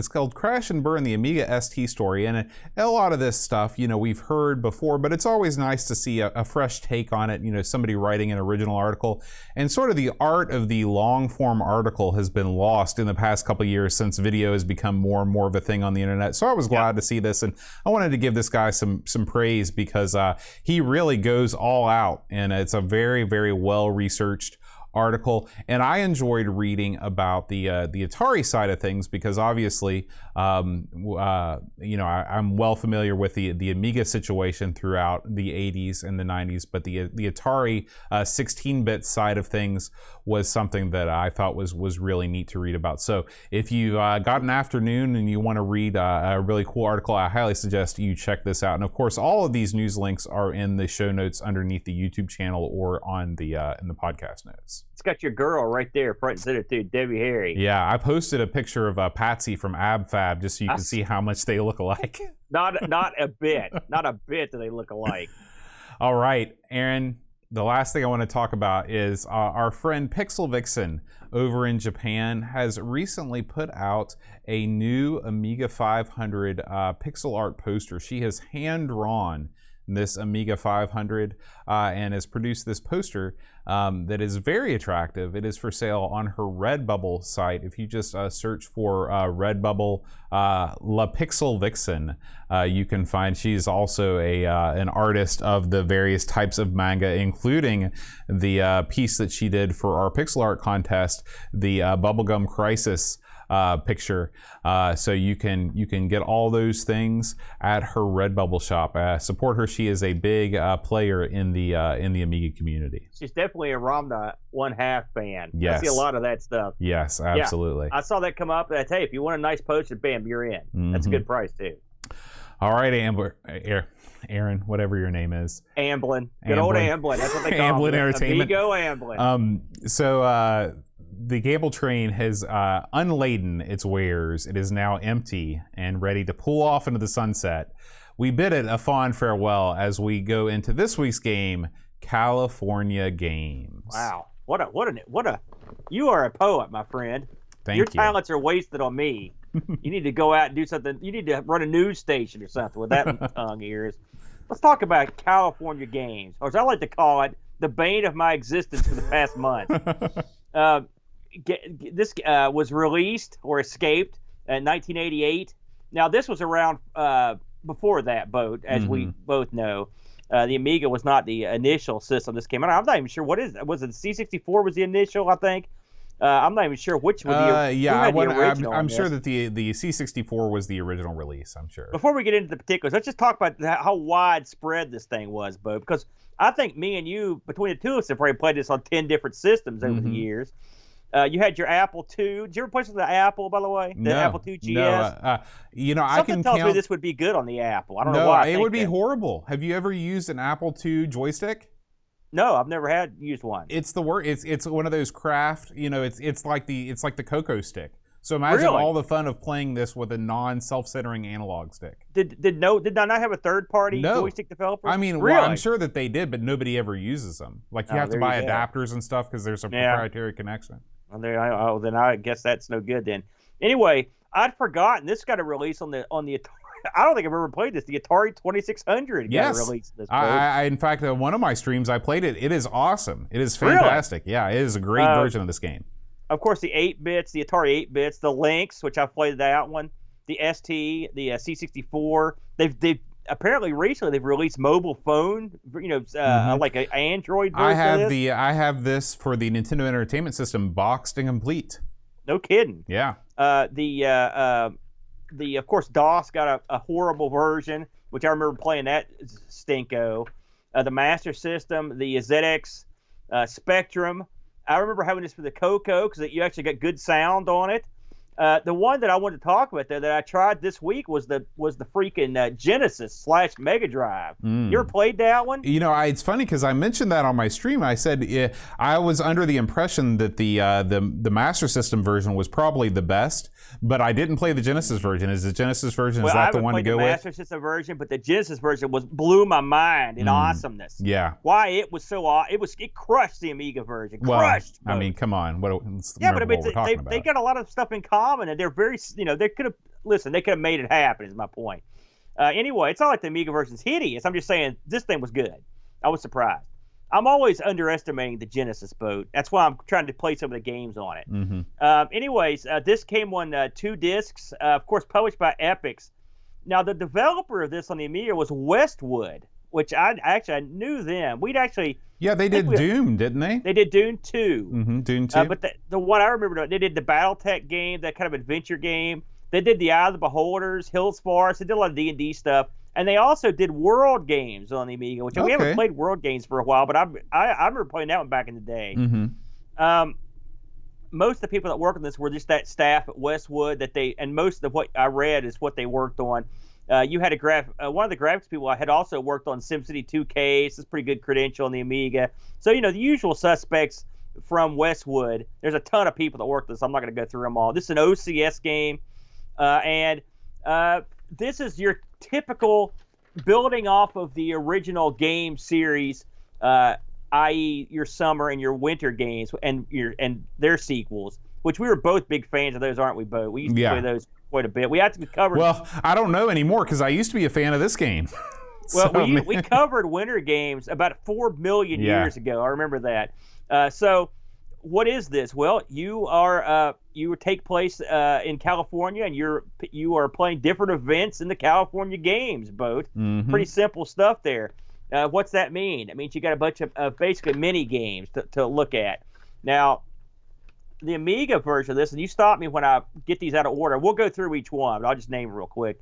called Crash and Burn: The Amiga ST Story, and a lot of this stuff we've heard before, but it's always nice to see a fresh take on it. Somebody writing an original article, and sort of the art of the long form article has been lost in the past couple of years since video has become more and more of a thing on the internet. So I was glad to see this, and I wanted to give this guy some praise because he really goes all out, and it's a very, very well researched article, and I enjoyed reading about the Atari side of things because obviously, I'm well familiar with the Amiga situation throughout the 80s and the 90s, but the Atari 16-bit side of things was something that I thought was really neat to read about. So if you've got an afternoon and you want to read a really cool article, I highly suggest you check this out. And of course, all of these news links are in the show notes underneath the YouTube channel or on the in the podcast notes. It's got your girl right there, front and center too, Debbie Harry. Yeah, I posted a picture of Patsy from AbFab just so you can see how much they look alike. Not a bit do they look alike. All right, Aaron. The last thing I want to talk about is our friend Pixel Vixen over in Japan has recently put out a new Amiga 500 pixel art poster. She has hand-drawn this Amiga 500 and has produced this poster that is very attractive. It is for sale on her Redbubble site. If you just search for Redbubble La Pixel Vixen, you can find she's also an artist of the various types of manga, including the piece that she did for our pixel art contest, the Bubblegum Crisis picture. So you can get all those things at her Redbubble shop. Support her. She is a big player in the Amiga community. She's definitely a Ramda 1/2 fan. Yes. I see a lot of that stuff. Yes, absolutely. Yeah, I saw that come up. And I tell you, if you want a nice poster, bam, you're in. Mm-hmm. That's a good price too. All right, Aaron, whatever your name is. Amblin. Good old Amblin. That's what they call Amblin Entertainment. Amigo Amblin. So the Gable train has unladen its wares. It is now empty and ready to pull off into the sunset. We bid it a fond farewell as we go into this week's game, California Games. Wow. What a you are a poet, my friend. Thank Your you. talents are wasted on me. You need to go out and do something. You need to run a news station or something with that tongue ears. Let's talk about California Games, or as I like to call it, the bane of my existence for the past month. This was released or escaped in 1988. Now, this was around before that boat, as we both know. The Amiga was not the initial system this came out. I'm not even sure what is it. Was it the C64 was the initial, I think? I'm not even sure which was the original. I'm sure that the C64 was the original release, I'm sure. Before we get into the particulars, let's just talk about how widespread this thing was, Bo, because I think me and you, between the two of us, have probably played this on 10 different systems over the years. You had your Apple II. Did you ever play this with the Apple, by the way? The Apple II GS? No. I Something can tells count... me this would be good on the Apple. I don't know why. No, it would be horrible. Have you ever used an Apple II joystick? No, I've never used one. It's the worst. It's one of those craft. It's like the Coco stick. So imagine all the fun of playing this with a non-self-centering analog stick. Did I not have a third-party joystick developer? I mean, really? well, I'm sure that they did, but nobody ever uses them. Like you have to buy adapters and stuff because there's a proprietary connection. Well, then I guess that's no good then. Anyway, I'd forgotten this got a release on the Atari. I don't think I've ever played this. The Atari 2600 got a release. This in fact, one of my streams, I played it. It is awesome. It is fantastic. Really? Yeah, it is a great version of this game. Of course, the 8-bits, the Atari 8-bits, the Lynx, which I've played that one, the ST, the C64. They've apparently recently they've released mobile phone, like an Android version. I have this for the Nintendo Entertainment System, boxed and complete. No kidding. Yeah. Of course, DOS got a horrible version, which I remember playing that stinko. The Master System, the ZX Spectrum. I remember having this for the Coco because you actually got good sound on it. The one that I wanted to talk about there that I tried this week was the freaking Genesis / Mega Drive. You ever played that one? It's funny because I mentioned that on my stream. I said I was under the impression that the Master System version was probably the best, but I didn't play the Genesis version. Is the Genesis version is that the one to go with? I haven't played the Master System version, but the Genesis version blew my mind in awesomeness. Yeah. Why it was so it crushed the Amiga version. Crushed. I mean, come on. But they got a lot of stuff in common, and they're very, they could have made it happen. Is my point. Anyway, it's not like the Amiga version's hideous. I'm just saying this thing was good. I was surprised. I'm always underestimating the Genesis boat. That's why I'm trying to play some of the games on it. Anyways, this came on 2 discs, of course, published by Epyx. Now, the developer of this on the Amiga was Westwood, which I knew them. Yeah, they did Doom, didn't they? They did Doom 2. Doom 2. But the one I remember, they did the BattleTech game, that kind of adventure game. They did the Eye of the Beholders, Hillsparks. They did a lot of D&D stuff. And they also did World games on the Amiga, which we haven't played World games for a while, but I remember playing that one back in the day. Most of the people that worked on this were just that staff at Westwood and most of what I read is what they worked on. You had one of the graphics people had also worked on SimCity 2K. It's a pretty good credential on the Amiga. So, the usual suspects from Westwood. There's a ton of people that worked this. I'm not going to go through them all. This is an OCS game. And this is your typical building off of the original game series, i.e. your summer and your winter games and their sequels, which we were both big fans of those, aren't we, Bo? We used to play those quite a bit. We had to cover. Well, I don't know anymore because I used to be a fan of this game. Well, we covered winter games about 4 million years ago. I remember that. So, what is this? Well, you take place in California, and you are playing different events in the California games. Both pretty simple stuff there. What's that mean? It means you got a bunch of basically mini games to look at. Now, the Amiga version of this, and you stop me when I get these out of order. We'll go through each one, but I'll just name it real quick.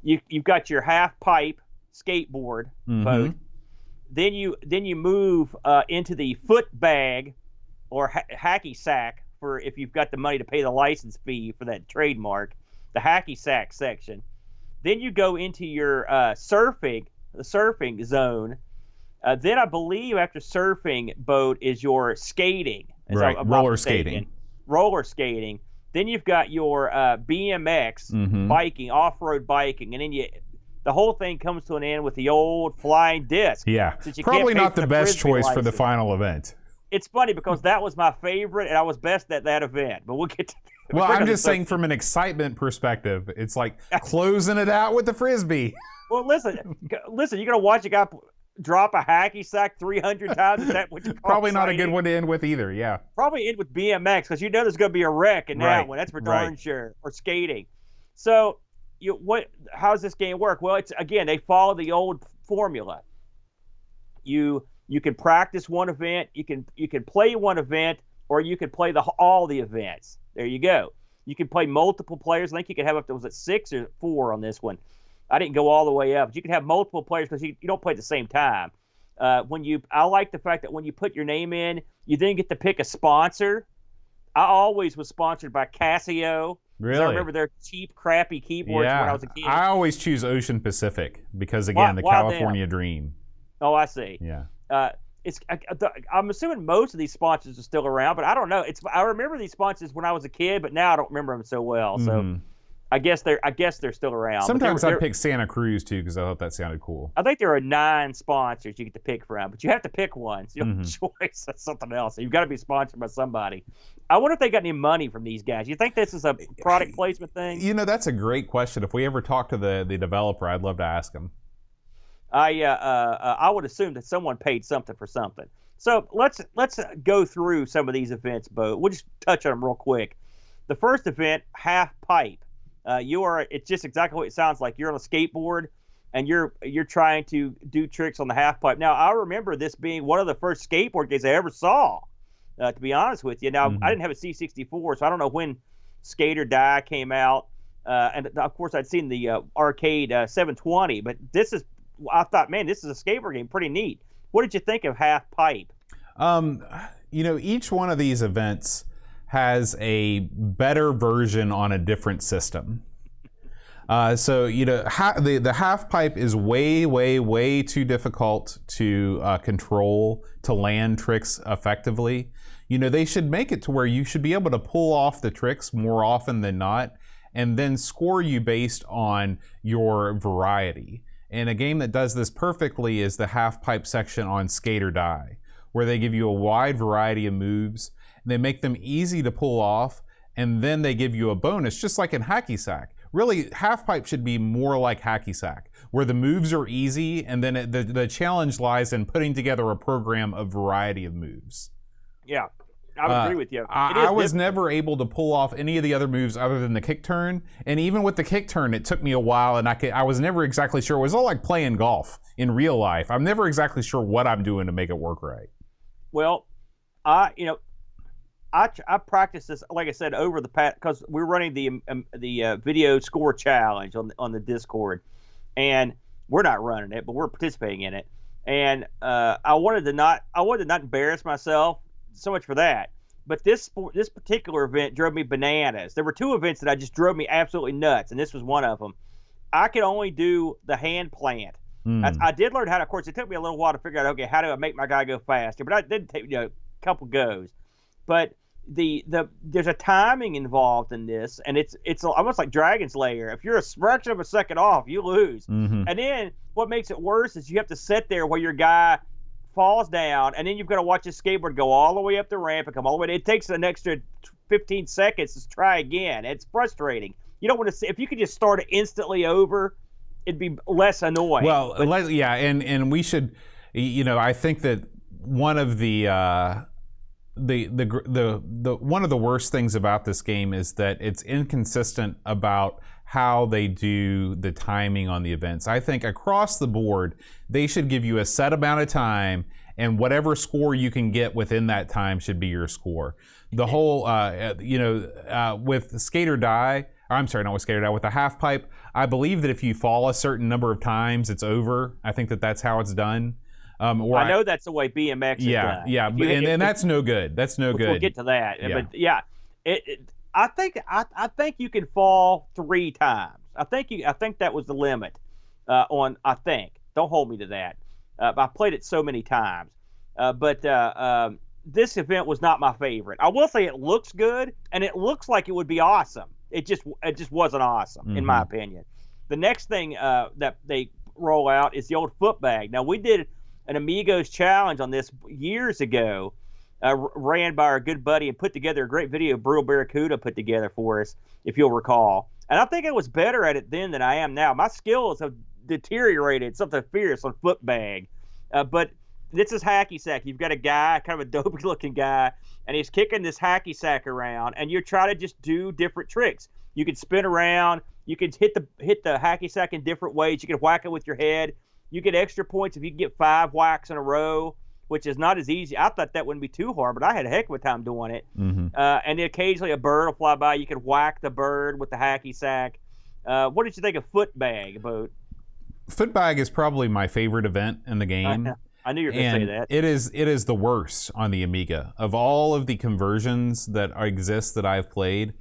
You've got your half pipe skateboard boat. Then you move into the foot bag or hacky sack for if you've got the money to pay the license fee for that trademark, the hacky sack section. Then you go into your the surfing zone. Then I believe after surfing boat is your skating. Right, roller skating. Roller skating. Then you've got your BMX biking, off-road biking, and then the whole thing comes to an end with the old flying disc. Yeah, probably not the best choice for the final event. It's funny because that was my favorite, and I was best at that event. But we'll get to. Well, I'm just saying from an excitement perspective, it's like closing it out with the frisbee. Well, listen, you're gonna watch a guy drop a hacky sack 300 times. Is that what you call Probably not a good one to end with either. Yeah. Probably end with BMX because there's gonna be a wreck in that one. That's for darn sure. Or skating. So how does this game work? Well, it's again they follow the old formula. You can practice one event, you can play one event, or you can play all the events. There you go. You can play multiple players. I think you can have up to 6 or 4 on this one. I didn't go all the way up, but you can have multiple players because you don't play at the same time. I like the fact that when you put your name in, you then get to pick a sponsor. I always was sponsored by Casio. Really? I remember their cheap, crappy keyboards when I was a kid. I always choose Ocean Pacific because, again, the California dream. Oh, I see. Yeah. I'm assuming most of these sponsors are still around, but I don't know. I remember these sponsors when I was a kid, but now I don't remember them so well. So I guess they're still around. Sometimes I pick Santa Cruz too because I thought that sounded cool. I think there are 9 sponsors you get to pick from, but you have to pick one. So you don't have a choice. That's something else. So you've got to be sponsored by somebody. I wonder if they got any money from these guys. You think this is a product placement thing? You know, that's a great question. If we ever talk to the developer, I'd love to ask him. I would assume that someone paid something for something. So let's go through some of these events, Bo. We'll just touch on them real quick. The first event, half pipe. It's just exactly what it sounds like. You're on a skateboard and you're trying to do tricks on the half pipe. Now, I remember this being one of the first skateboard games I ever saw, to be honest with you. Now, I didn't have a C64, so I don't know when Skate or Die came out. And of course, I'd seen the arcade 720, but I thought, man, this is a skateboard game, pretty neat. What did you think of half pipe? You know, each one of these events has a better version on a different system. So, you know, the half pipe is way, way, way too difficult to control, to land tricks effectively. You know, they should make it to where you should be able to pull off the tricks more often than not, and then score you based on your variety. And a game that does this perfectly is the half pipe section on Skate or Die, where they give you a wide variety of moves. They make them easy to pull off, and then they give you a bonus, just like in Hacky Sack. Really, half pipe should be more like Hacky Sack, where the moves are easy, and then the challenge lies in putting together a program of variety of moves. Yeah, I would agree with you. I was never able to pull off any of the other moves other than the kick turn, and even with the kick turn, it took me a while, and I was never exactly sure. It was all like playing golf in real life. I'm never exactly sure what I'm doing to make it work right. Well, I practiced this, like I said, over the past, because we're running the video score challenge on the Discord, and we're not running it, but we're participating in it. And I wanted to not embarrass myself so much for that. But this particular event drove me bananas. There were 2 events that just drove me absolutely nuts, and this was one of them. I could only do the hand plant. I did learn how to. Of course, it took me a little while to figure out, okay, how do I make my guy go faster? But I did take a couple goes. But there's a timing involved in this, and it's almost like Dragon's Lair. If you're a fraction of a second off, you lose. And then what makes it worse is you have to sit there while your guy falls down, and then you've got to watch his skateboard go all the way up the ramp and come all the way. It takes an extra 15 seconds to try again. It's frustrating. You don't want to see. If you could just start it instantly over, it'd be less annoying. Well, yeah, and we should, you know, I think that one of the one of the worst things about this game is that it's inconsistent about how they do the timing on the events. I think across the board, they should give you a set amount of time, and whatever score you can get within that time should be your score. The whole, with Skate or Die, I'm sorry, not with Skate or Die, with the half pipe, I believe that if you fall a certain number of times, it's over. I think that's how it's done. I know that's the way BMX is done. Yeah, and that's no good. That's no good. We'll get to that. Yeah. But yeah, I think you can fall 3 times. I think that was the limit on. I think. Don't hold me to that. I played it so many times. But this event was not my favorite. I will say it looks good, and it looks like it would be awesome. It just wasn't awesome, in my opinion. The next thing that they roll out is the old foot bag. Now, we did an Amigos challenge on this years ago, ran by our good buddy and put together a great video Brutal Barracuda put together for us, if you'll recall. And I think I was better at it then than I am now. My skills have deteriorated something fierce on foot bag. But this is Hacky Sack. You've got a guy, kind of a dopey looking guy, and he's kicking this Hacky Sack around, and you're trying to just do different tricks. You can spin around. You can hit the Hacky Sack in different ways. You can whack it with your head. You get extra points if you can get 5 whacks in a row, which is not as easy. I thought that wouldn't be too hard, but I had a heck of a time doing it. And then occasionally a bird will fly by. You can whack the bird with the Hacky Sack. What did you think of Foot Bag, Boat? Foot Bag is probably my favorite event in the game. I I knew you were going to say that. It is the worst on the Amiga of all of the conversions that exist that I've played,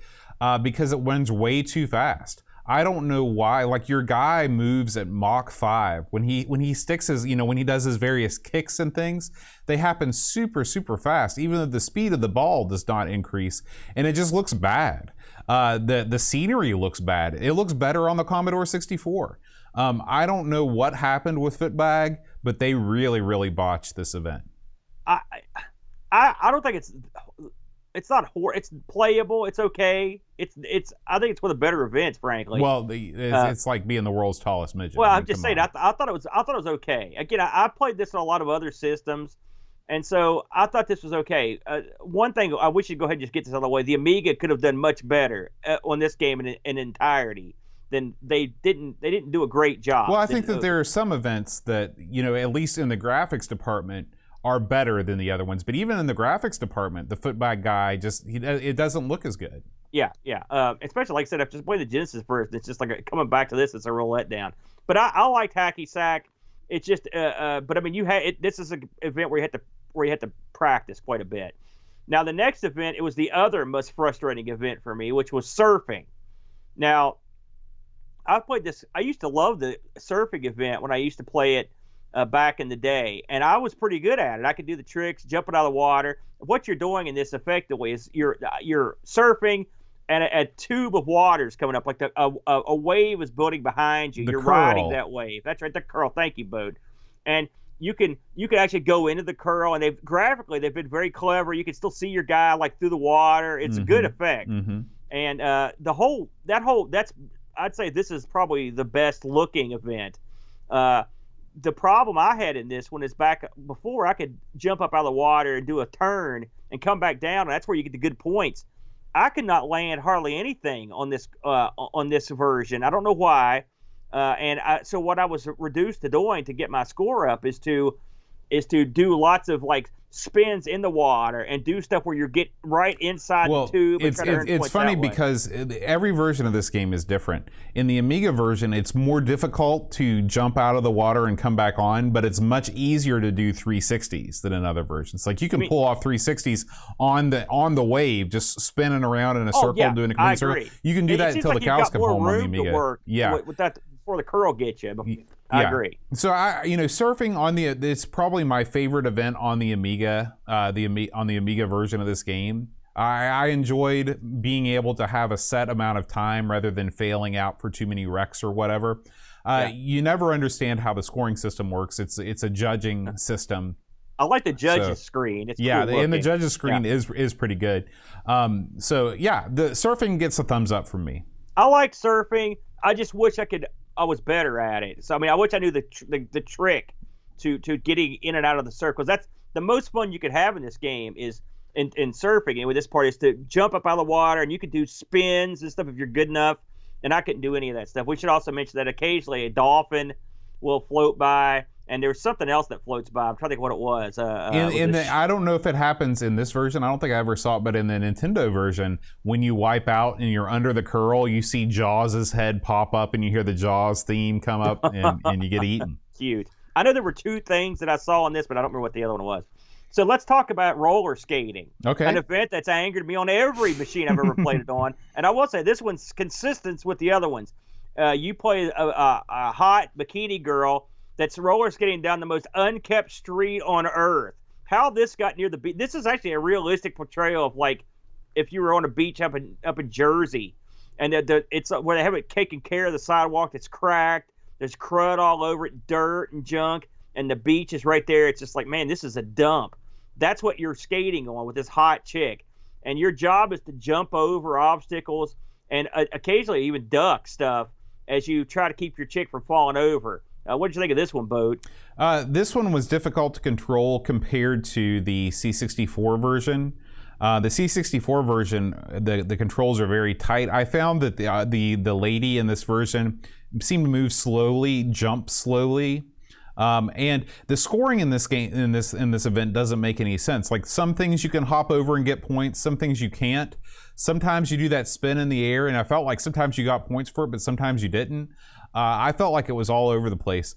because it runs way too fast. I don't know why. Like, your guy moves at Mach 5 when he sticks his, when he does his various kicks and things. They happen super fast, even though the speed of the ball does not increase, and it just looks bad. The scenery looks bad. It looks better on the Commodore 64. I don't know what happened with Footbag, but they really botched this event. I don't think it's not horrible. It's playable. It's okay. I think it's one of the better events, frankly. Well, it's like being the world's tallest midget. Well, I'm just saying. I thought it was okay. Again, I played this on a lot of other systems, and so I thought this was okay. One thing I wish you'd go ahead and just get this out of the way. The Amiga could have done much better on this game in entirety. Then they didn't do a great job. Well, I think that there are some events that, at least in the graphics department, are better than the other ones. But even in the graphics department, the Footbag guy it doesn't look as good. Yeah. Especially, like I said, after just playing the Genesis first, it's just like coming back to this, it's a real letdown. But I liked Hacky Sack. It's just, but I mean, this is an event where you had to practice quite a bit. Now, the next event, it was the other most frustrating event for me, which was surfing. Now, I played this. I used to love the surfing event when I used to play it back in the day, and I was pretty good at it. I could do the tricks, jumping out of the water. What you're doing in this effectively is you're surfing, and a tube of water is coming up, like a wave is building behind you. You're riding that wave. That's right, the curl. Thank you, Bode. And you can actually go into the curl, and they've been very clever. You can still see your guy like through the water. It's a good effect. And I'd say this is probably the best looking event. The problem I had in this one is back before I could jump up out of the water and do a turn and come back down, and that's where you get the good points. I could not land hardly anything on this version. I don't know why. So what I was reduced to doing to get my score up is to do lots of like spins in the water and do stuff where you get right inside the tube. It's funny because every version of this game is different. In the Amiga version, it's more difficult to jump out of the water and come back on, but it's much easier to do 360s than in other versions. Like, you can pull off 360s on the wave, just spinning around in a circle, doing a complete circle. You can do that until the cows come home on the Amiga. With that before the curl gets you. I agree. So surfing it's probably my favorite event on the Amiga, on the Amiga version of this game. I enjoyed being able to have a set amount of time rather than failing out for too many wrecks or whatever. You never understand how the scoring system works. It's a judging system. I like the judges screen. It's cool and the judges screen is pretty good. The surfing gets a thumbs up from me. I like surfing. I just wish I was better at it. So I mean, I wish I knew the trick to getting in and out of the surf, because that's the most fun you could have in this game is in surfing. And with this part is to jump up out of the water, and you could do spins and stuff if you're good enough. And I couldn't do any of that stuff. We should also mention that occasionally a dolphin will float by, and there's something else that floats by. I'm trying to think what it was. I don't know if it happens in this version. I don't think I ever saw it, but in the Nintendo version, when you wipe out and you're under the curl, you see Jaws' head pop up, and you hear the Jaws theme come up, and you get eaten. Cute. I know there were two things that I saw on this, but I don't remember what the other one was. So let's talk about roller skating. Okay. An event that's angered me on every machine I've ever played it on. And I will say this one's consistent with the other ones. You play a hot bikini girl that's roller skating down the most unkept street on earth. How this got near the beach. This is actually a realistic portrayal of, like, if you were on a beach up in Jersey, and it's where they haven't taken care of the sidewalk. It's cracked. There's crud all over it, dirt and junk, and the beach is right there. It's just like, man, this is a dump. That's what you're skating on with this hot chick, and your job is to jump over obstacles and occasionally even duck stuff as you try to keep your chick from falling over. What did you think of this one, Bode? This one was difficult to control compared to the C64 version. The C64 version, the controls are very tight. I found that the lady in this version seemed to move slowly, jump slowly. And the scoring in this game, in this event, doesn't make any sense. Like, some things you can hop over and get points, some things you can't. Sometimes you do that spin in the air, and I felt like sometimes you got points for it, but sometimes you didn't. I felt like it was all over the place.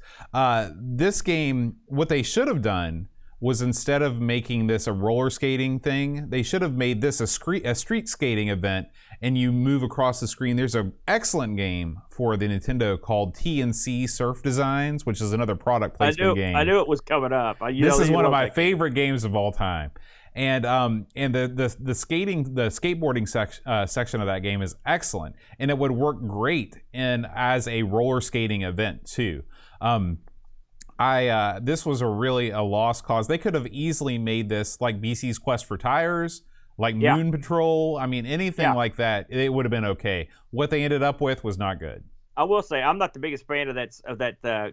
This game, what they should have done was instead of making this a roller skating thing, they should have made this a street skating event, and you move across the screen. There's an excellent game for the Nintendo called Tnc Surf Designs, which is another product placement game. I knew it was coming up. This is one of my favorite games of all time. And the skateboarding section of that game is excellent, and it would work great as a roller skating event too. This was a lost cause. They could have easily made this like BC's Quest for Tires, like Moon Patrol. I mean, anything like that, it would have been okay. What they ended up with was not good. I will say I'm not the biggest fan of that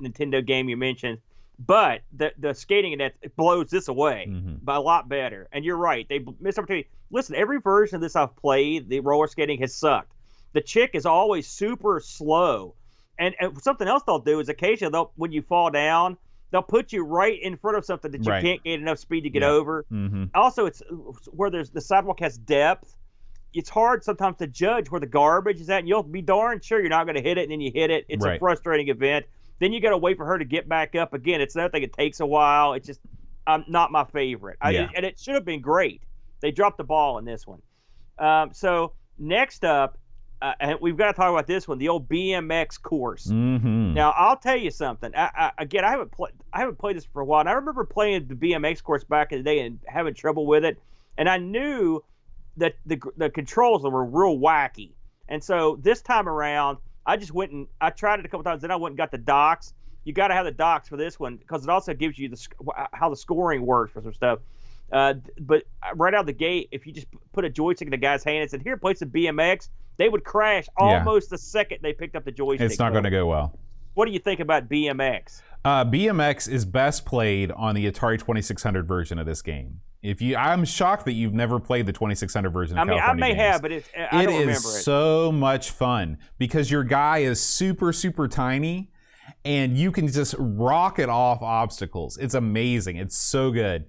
Nintendo game you mentioned, but the skating in that it blows this away by a lot better. And you're right, they missed opportunity. Listen, every version of this I've played, the roller skating has sucked. The chick is always super slow. And something else they'll do is occasionally when you fall down, they'll put you right in front of something that you can't get enough speed to get over. Also, it's where the sidewalk has depth. It's hard sometimes to judge where the garbage is at, and you'll be darn sure you're not going to hit it, and then you hit it. It's a frustrating event. Then you got to wait for her to get back up again. It's another thing. It takes a while. It's just not my favorite. And it should have been great. They dropped the ball in this one. So next up, and we've got to talk about this one, the old Bmx Course. Now, I'll tell you something. I haven't played this for a while, and I remember playing the Bmx Course back in the day and having trouble with it. And I knew that the controls were real wacky. And so this time around, I just went and I tried it a couple times. Then I went and got the docks. You got to have the docks for this one because it also gives you how the scoring works for some stuff. But right out of the gate, if you just put a joystick in the guy's hand and said, "Here, play some BMX," they would crash almost the second they picked up the joystick. It's not going to go well. What do you think about BMX? BMX is best played on the Atari 2600 version of this game. I'm shocked that you've never played the 2600 version of California I may games. have, but I don't remember it. It is so much fun because your guy is super, super tiny, and you can just rocket off obstacles. It's amazing. It's so good.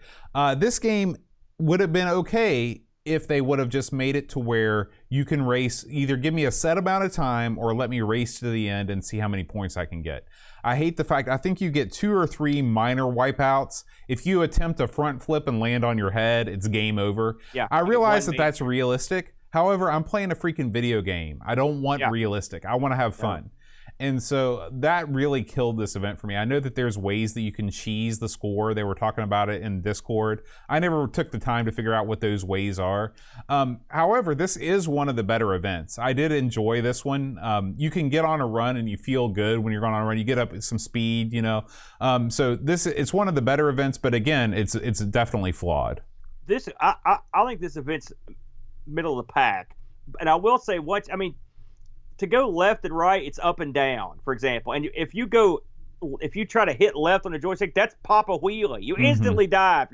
This game would have been okay if they would have just made it to where you can race, either give me a set amount of time or let me race to the end and see how many points I can get. I hate the fact, I think you get 2 or 3 minor wipeouts. If you attempt a front flip and land on your head, it's game over. Yeah, I realize that that's realistic. However, I'm playing a freaking video game. I don't want realistic. I want to have fun. And so that really killed this event for me. I know that there's ways that you can cheese the score. They were talking about it in Discord. I never took the time to figure out what those ways are. However, this is one of the better events. I did enjoy this one. You can get on a run and you feel good when you're going on a run. You get up some speed, you know. So it's one of the better events, but again, it's definitely flawed. I think this event's middle of the pack. And I will say to go left and right, it's up and down, for example. And if you try to hit left on the joystick, that's pop a wheelie. You instantly die.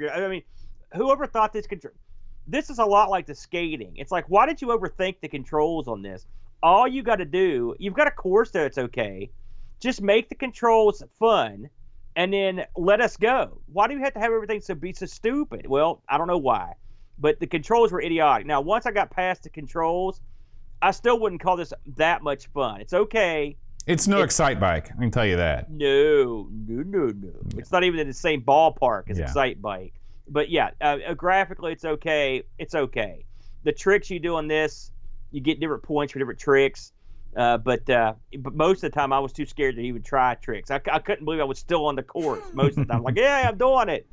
Whoever thought this control? This is a lot like the skating. It's like, why did you overthink the controls on this? All you got to do, you've got a course that's okay. Just make the controls fun, and then let us go. Why do you have to have everything be so stupid? Well, I don't know why, but the controls were idiotic. Now, once I got past the controls, I still wouldn't call this that much fun. It's okay. It's no Excite Bike, I can tell you that. No. It's not even in the same ballpark as Excite Bike. But yeah, graphically, it's okay. It's okay. The tricks you do on this, you get different points for different tricks. But most of the time, I was too scared to even try tricks. I couldn't believe I was still on the course most of the time. I'm like, yeah, I'm doing it.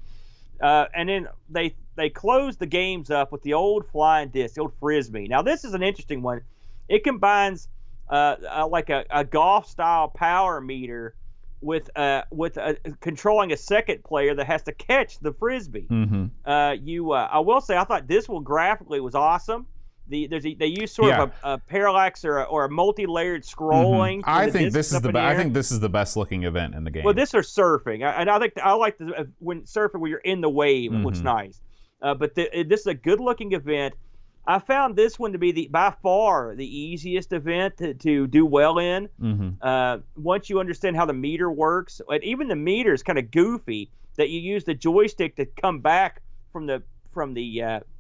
And then they closed the games up with the old flying disc, the old Frisbee. Now, this is an interesting one. It combines like a golf-style power meter with controlling a second player that has to catch the Frisbee. I will say I thought this one graphically was awesome. They use sort of a parallax or a multi-layered scrolling. I think this is the best looking event in the game. Well, this or surfing, and I think I like when surfing where you're in the wave. It looks nice. But this is a good looking event. I found this one to be by far the easiest event to do well in. Once you understand how the meter works, and even the meter is kind of goofy that you use the joystick to come back from the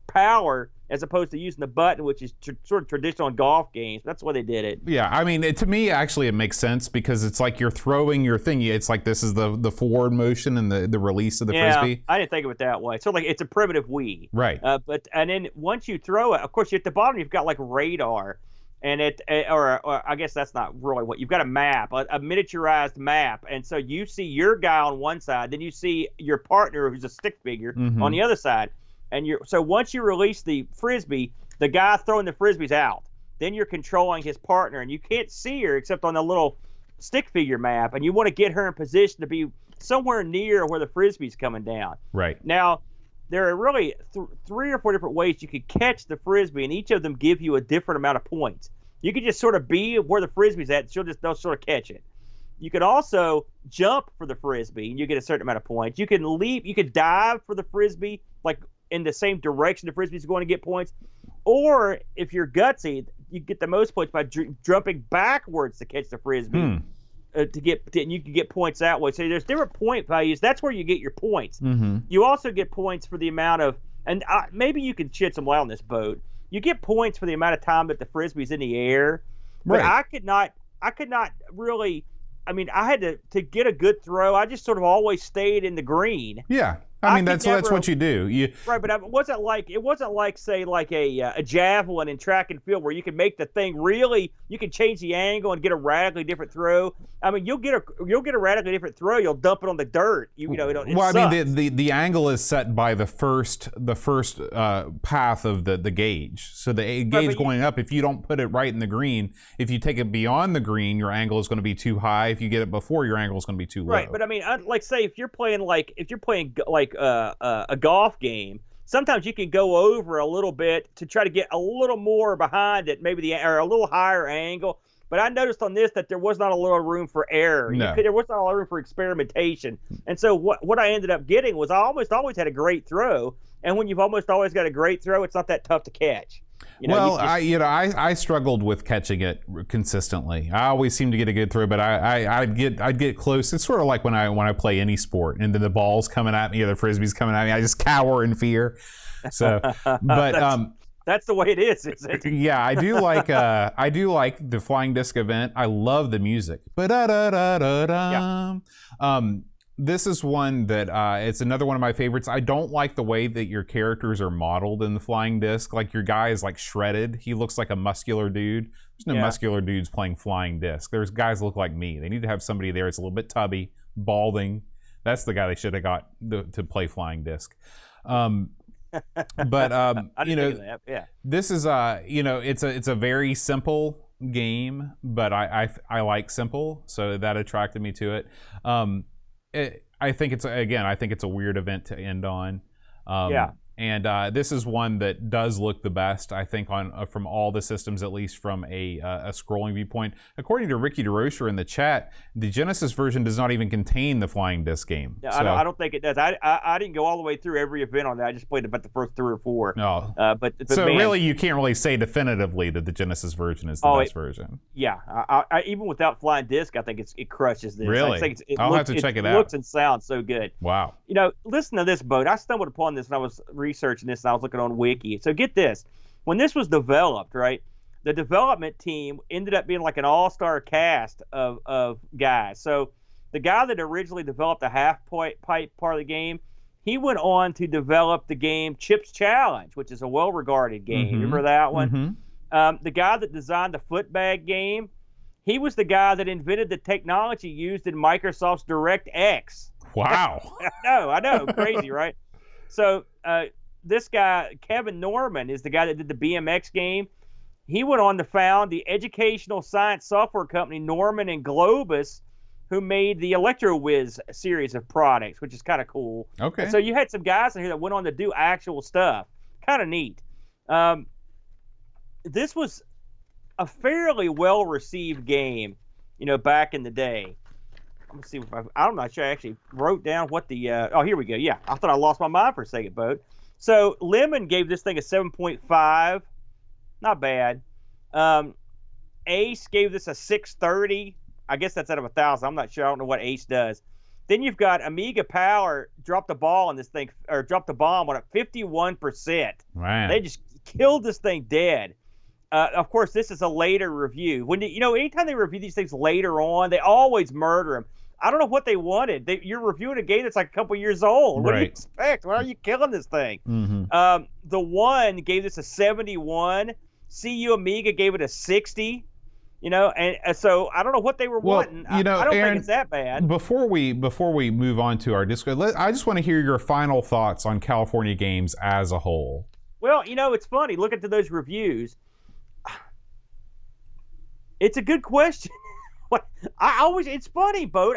power as opposed to using the button, which is sort of traditional in golf games. That's why they did it. Yeah, I mean, to me, actually, it makes sense because it's like you're throwing your thing. It's like this is the forward motion and the release of the Frisbee. I didn't think of it that way. So, like, it's a primitive Wii. Right. And then once you throw it, of course, at the bottom, you've got, like, radar. And or I guess that's not really what you've got, a map, a miniaturized map, and so you see your guy on one side, then you see your partner who's a stick figure on the other side, and so once you release the Frisbee, the guy throwing the Frisbee's out. Then you're controlling his partner, and you can't see her except on the little stick figure map, and you want to get her in position to be somewhere near where the Frisbee's coming down. Right. Now, there are really 3 or 4 different ways you could catch the Frisbee, and each of them give you a different amount of points. You could just sort of be where the Frisbee's at, and they'll sort of catch it. You could also jump for the Frisbee, and you get a certain amount of points. You can leap, you could dive for the Frisbee, like in the same direction the Frisbee's going to get points. Or if you're gutsy, you get the most points by jumping backwards to catch the Frisbee. And you can get points that way. So there's different point values. That's where you get your points. You also get points for the amount of, and maybe you can shed some light on this boat. You get points for the amount of time that the Frisbee's in the air. But I could not really. I mean, I had to get a good throw. I just sort of always stayed in the green. Yeah. I mean, that's what you do. Right, but it wasn't like say like a javelin in track and field where you can make the thing really, you can change the angle and get a radically different throw. I mean, you'll get a radically different throw. You'll dump it on the dirt. It well, I mean, the angle is set by the first path of the gauge. So the gauge going up, if you don't put it right in the green, if you take it beyond the green, your angle is going to be too high. If you get it before, your angle is going to be too low. Right, but I mean, like say if you're playing a golf game, sometimes you can go over a little bit to try to get a little more behind it, maybe or a little higher angle. But I noticed on this that there was not a little room for error. No. There was not a lot of room for experimentation. And so what I ended up getting was I almost always had a great throw. And when you've almost always got a great throw, it's not that tough to catch. I struggled with catching it consistently. I always seem to get a good throw, but I'd get close. It's sort of like when I play any sport, and then the ball's coming at me or the Frisbee's coming at me. I just cower in fear. So, but that's the way it is, isn't it? Yeah, I do like the flying disc event. I love the music. This is one that it's another one of my favorites. I don't like the way that your characters are modeled in the flying disc. Like your guy is like shredded. He looks like a muscular dude. There's no muscular dudes playing flying disc. There's guys that look like me. They need to have somebody there that's a little bit tubby, balding. That's the guy they should have got to play flying disc. This is it's a very simple game, but I like simple, so that attracted me to it. I think it's a weird event to end on. And this is one that does look the best, I think, on from all the systems, at least from a scrolling viewpoint. According to Ricky DeRocher in the chat, the Genesis version does not even contain the flying disc game. Yeah, so, I don't think it does. I didn't go all the way through every event on that. I just played about the first 3 or 4. No. But so man, really, you can't really say definitively that the Genesis version is the best version. Yeah, I even without flying disc, I think it crushes this. Really? I think I'll have to check it out. It looks and sounds so good. Wow. Listen to this, Boat. I stumbled upon this when I was researching this, and I was looking on Wiki. So get this. When this was developed, right, the development team ended up being like an all-star cast of guys. So the guy that originally developed the half-pipe part of the game, he went on to develop the game Chips Challenge, which is a well-regarded game. Remember that one? The guy that designed the footbag game, he was the guy that invented the technology used in Microsoft's DirectX. Wow. I know. Crazy, right? So this guy, Kevin Norman, is the guy that did the BMX game. He went on to found the educational science software company Norman and Globus, who made the ElectroWiz series of products, which is kind of cool. Okay. And so you had some guys in here that went on to do actual stuff. Kind of neat. This was a fairly well-received game, back in the day. Let me see. I'm not sure I actually wrote down what the... oh, here we go. Yeah, I thought I lost my mind for a second, Boat. So Lemon gave this thing a 7.5. Not bad. Ace gave this a 630. I guess that's out of 1,000. I'm not sure. I don't know what Ace does. Then you've got Amiga Power dropped the ball on this thing, or dropped the bomb on it, 51%. Man. They just killed this thing dead. Of course, this is a later review. Anytime they review these things later on, they always murder them. I don't know what they wanted. You're reviewing a game that's like a couple years old. What do you expect? Why are you killing this thing? Mm-hmm. The One gave this a 71. CU Amiga gave it a 60. And so I don't know what they were wanting. I don't Aaron, think it's that bad. Before we move on to our Discord, I just want to hear your final thoughts on California games as a whole. Well, it's funny. Look at those reviews. It's a good question. It's funny, Bo.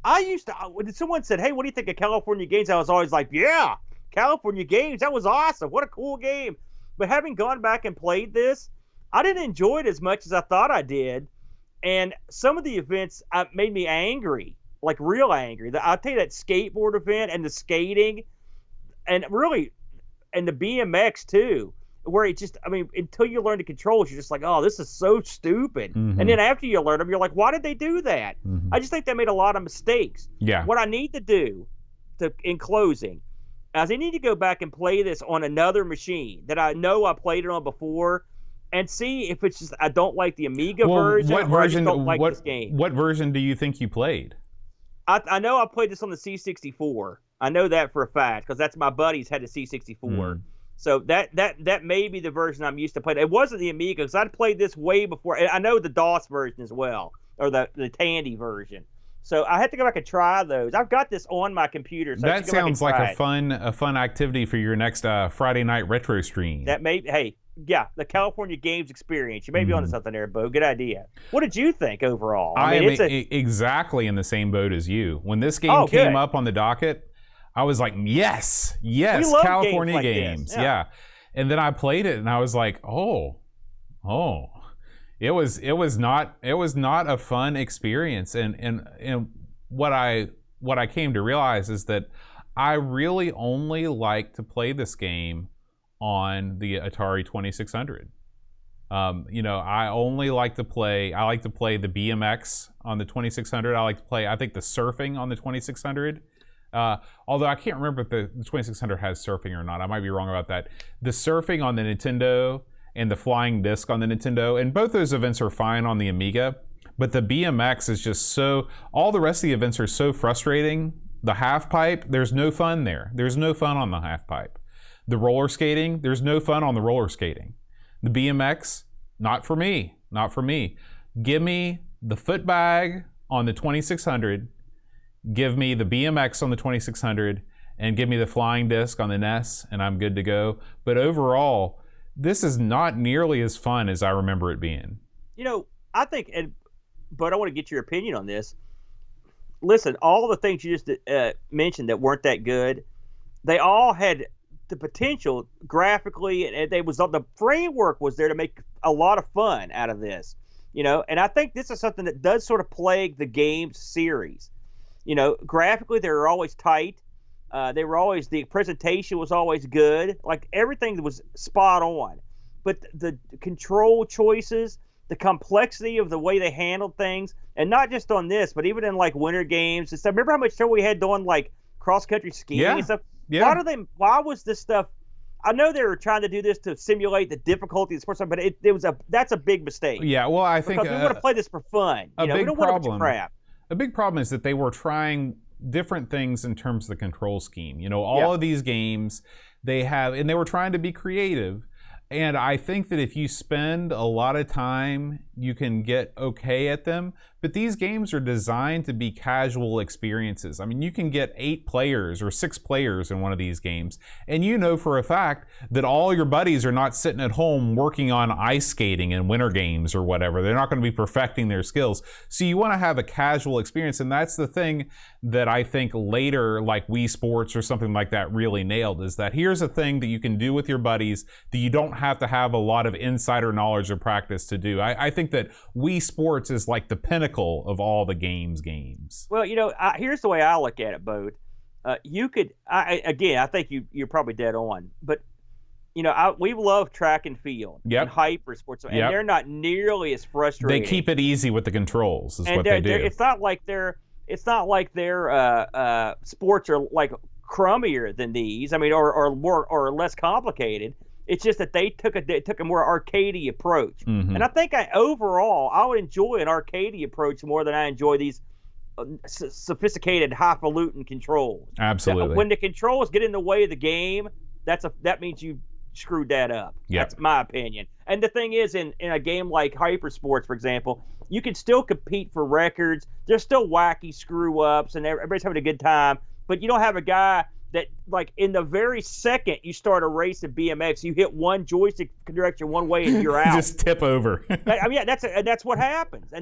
I used to, when someone said, hey, what do you think of California games? I was always like, yeah, California games. That was awesome. What a cool game. But having gone back and played this, I didn't enjoy it as much as I thought I did. And some of the events made me angry, like real angry. I'll tell you that skateboard event and the skating and the BMX too, where it just, until you learn the controls, you're just like, oh, this is so stupid. Mm-hmm. And then after you learn them, you're like, why did they do that? Mm-hmm. I just think they made a lot of mistakes. Yeah. What I need to do in closing is I need to go back and play this on another machine that I know I played it on before and see if it's just I don't like the Amiga version or I just don't like this game. What version do you think you played? I know I played this on the C64. I know that for a fact because that's my buddies had the C64. Mm. So that may be the version I'm used to playing. It wasn't the Amiga because I'd played this way before. I know the DOS version as well, or the Tandy version. So I had to go back and try those. I've got this on my computer. So that sounds like a fun activity for your next Friday night retro stream. The California Games Experience. You may be onto something there, Bo. Good idea. What did you think overall? I am exactly in the same boat as you. When this game came up on the docket, I was like, yes, California games. Yeah. And then I played it and I was like, it was not a fun experience. And what I came to realize is that I really only like to play this game on the Atari 2600. I like to play the BMX on the 2600. I like to play, I think, the surfing on the 2600. Although I can't remember if the 2600 has surfing or not. I might be wrong about that. The surfing on the Nintendo and the flying disc on the Nintendo, and both those events are fine on the Amiga, but the BMX is just all the rest of the events are so frustrating. The half pipe, there's no fun there. There's no fun on the half pipe. The roller skating, there's no fun on the roller skating. The BMX, not for me. Give me the foot bag on the 2600, give me the BMX on the 2600, and give me the flying disc on the NES, and I'm good to go. But overall, this is not nearly as fun as I remember it being. I think, but I want to get your opinion on this. Listen, all the things you just mentioned that weren't that good, they all had the potential graphically, and the framework was there to make a lot of fun out of this. And I think this is something that does sort of plague the games series. Graphically, they were always tight. The presentation was always good. Like everything was spot on. But the control choices, the complexity of the way they handled things, and not just on this, but even in like winter games and stuff. Remember how much trouble we had doing like cross country skiing and stuff? Yeah. Why was this stuff? I know they were trying to do this to simulate the difficulty of the sports, but that's a big mistake. Yeah, well, I think we want to play this for fun. We don't want a bunch of crap. A big problem is that they were trying different things in terms of the control scheme. All of these games and they were trying to be creative. And I think that if you spend a lot of time, you can get okay at them. But these games are designed to be casual experiences. I mean, you can get 8 players or 6 players in one of these games. And you know for a fact that all your buddies are not sitting at home working on ice skating in winter games or whatever. They're not going to be perfecting their skills. So you want to have a casual experience. And that's the thing that I think later, like Wii Sports or something like that, really nailed, is that here's a thing that you can do with your buddies that you don't have to have a lot of insider knowledge or practice to do. I think that Wii Sports is like the pinnacle of all the games. Well, here's the way I look at it, Bode. I think you're probably dead on, but we love track and field and hyper sports, and they're not nearly as frustrating. They keep it easy with the controls, is what they do. It's not like their sports are like crummier than these. I mean, or more or less complicated. It's just that they took a more arcadey approach. Mm-hmm. And I think overall, I would enjoy an arcadey approach more than I enjoy these sophisticated highfalutin controls. Absolutely. When the controls get in the way of the game, that means you screwed that up. Yep. That's my opinion. And the thing is, in a game like Hypersports, for example, you can still compete for records. There's still wacky screw ups, and everybody's having a good time. But you don't have a guy that, like, in the very second you start a race in BMX, you hit one joystick direction one way and you're out. Just tip over. I mean, that's what happens,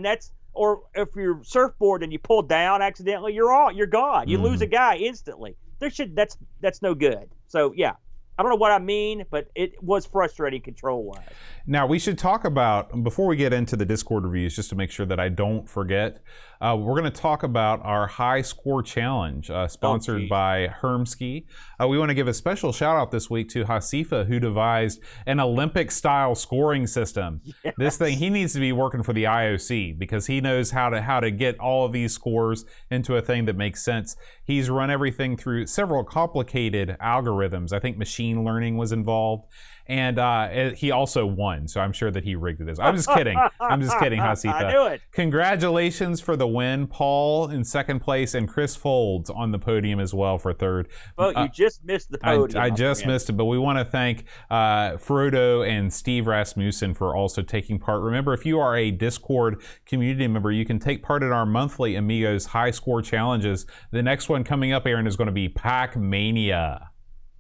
or if you're surfboard and you pull down accidentally, you're gone. You lose a guy instantly. That's no good. So yeah, I don't know what I mean, but it was frustrating control-wise. Now, we should talk about, before we get into the Discord reviews, just to make sure that I don't forget, we're going to talk about our High Score Challenge, sponsored by Hermski. We want to give a special shout-out this week to Hasifa, who devised an Olympic-style scoring system. Yes. This thing, he needs to be working for the IOC, because he knows how to get all of these scores into a thing that makes sense. He's run everything through several complicated algorithms. I think machine learning was involved. And he also won, so I'm sure that he rigged this. I'm just kidding. Hasifa. I knew it. Congratulations for the win, Paul in second place, and Chris Folds on the podium as well for third. Well, you just missed the podium. I just missed it, but we want to thank Frodo and Steve Rasmussen for also taking part. Remember, if you are a Discord community member, you can take part in our monthly Amigos High Score Challenges. The next one coming up, Aaron, is going to be Pac-Mania.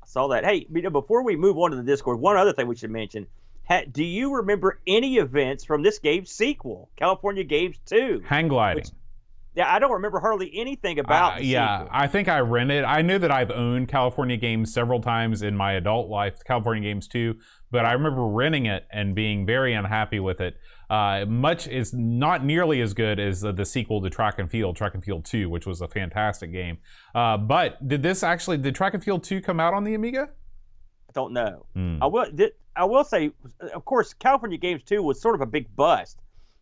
Saw that. Hey, before we move on to the Discord, one other thing we should mention. Do you remember any events from this game's sequel, California Games 2? Hang gliding. Yeah, I don't remember hardly anything about the sequel. I think I rented. I knew that I've owned California Games several times in my adult life, California Games 2, but I remember renting it and being very unhappy with it. Much is not nearly as good as the sequel to Track and Field 2, which was a fantastic game. But did Track and Field 2 come out on the Amiga? I don't know. I will say, of course, California Games 2 was sort of a big bust.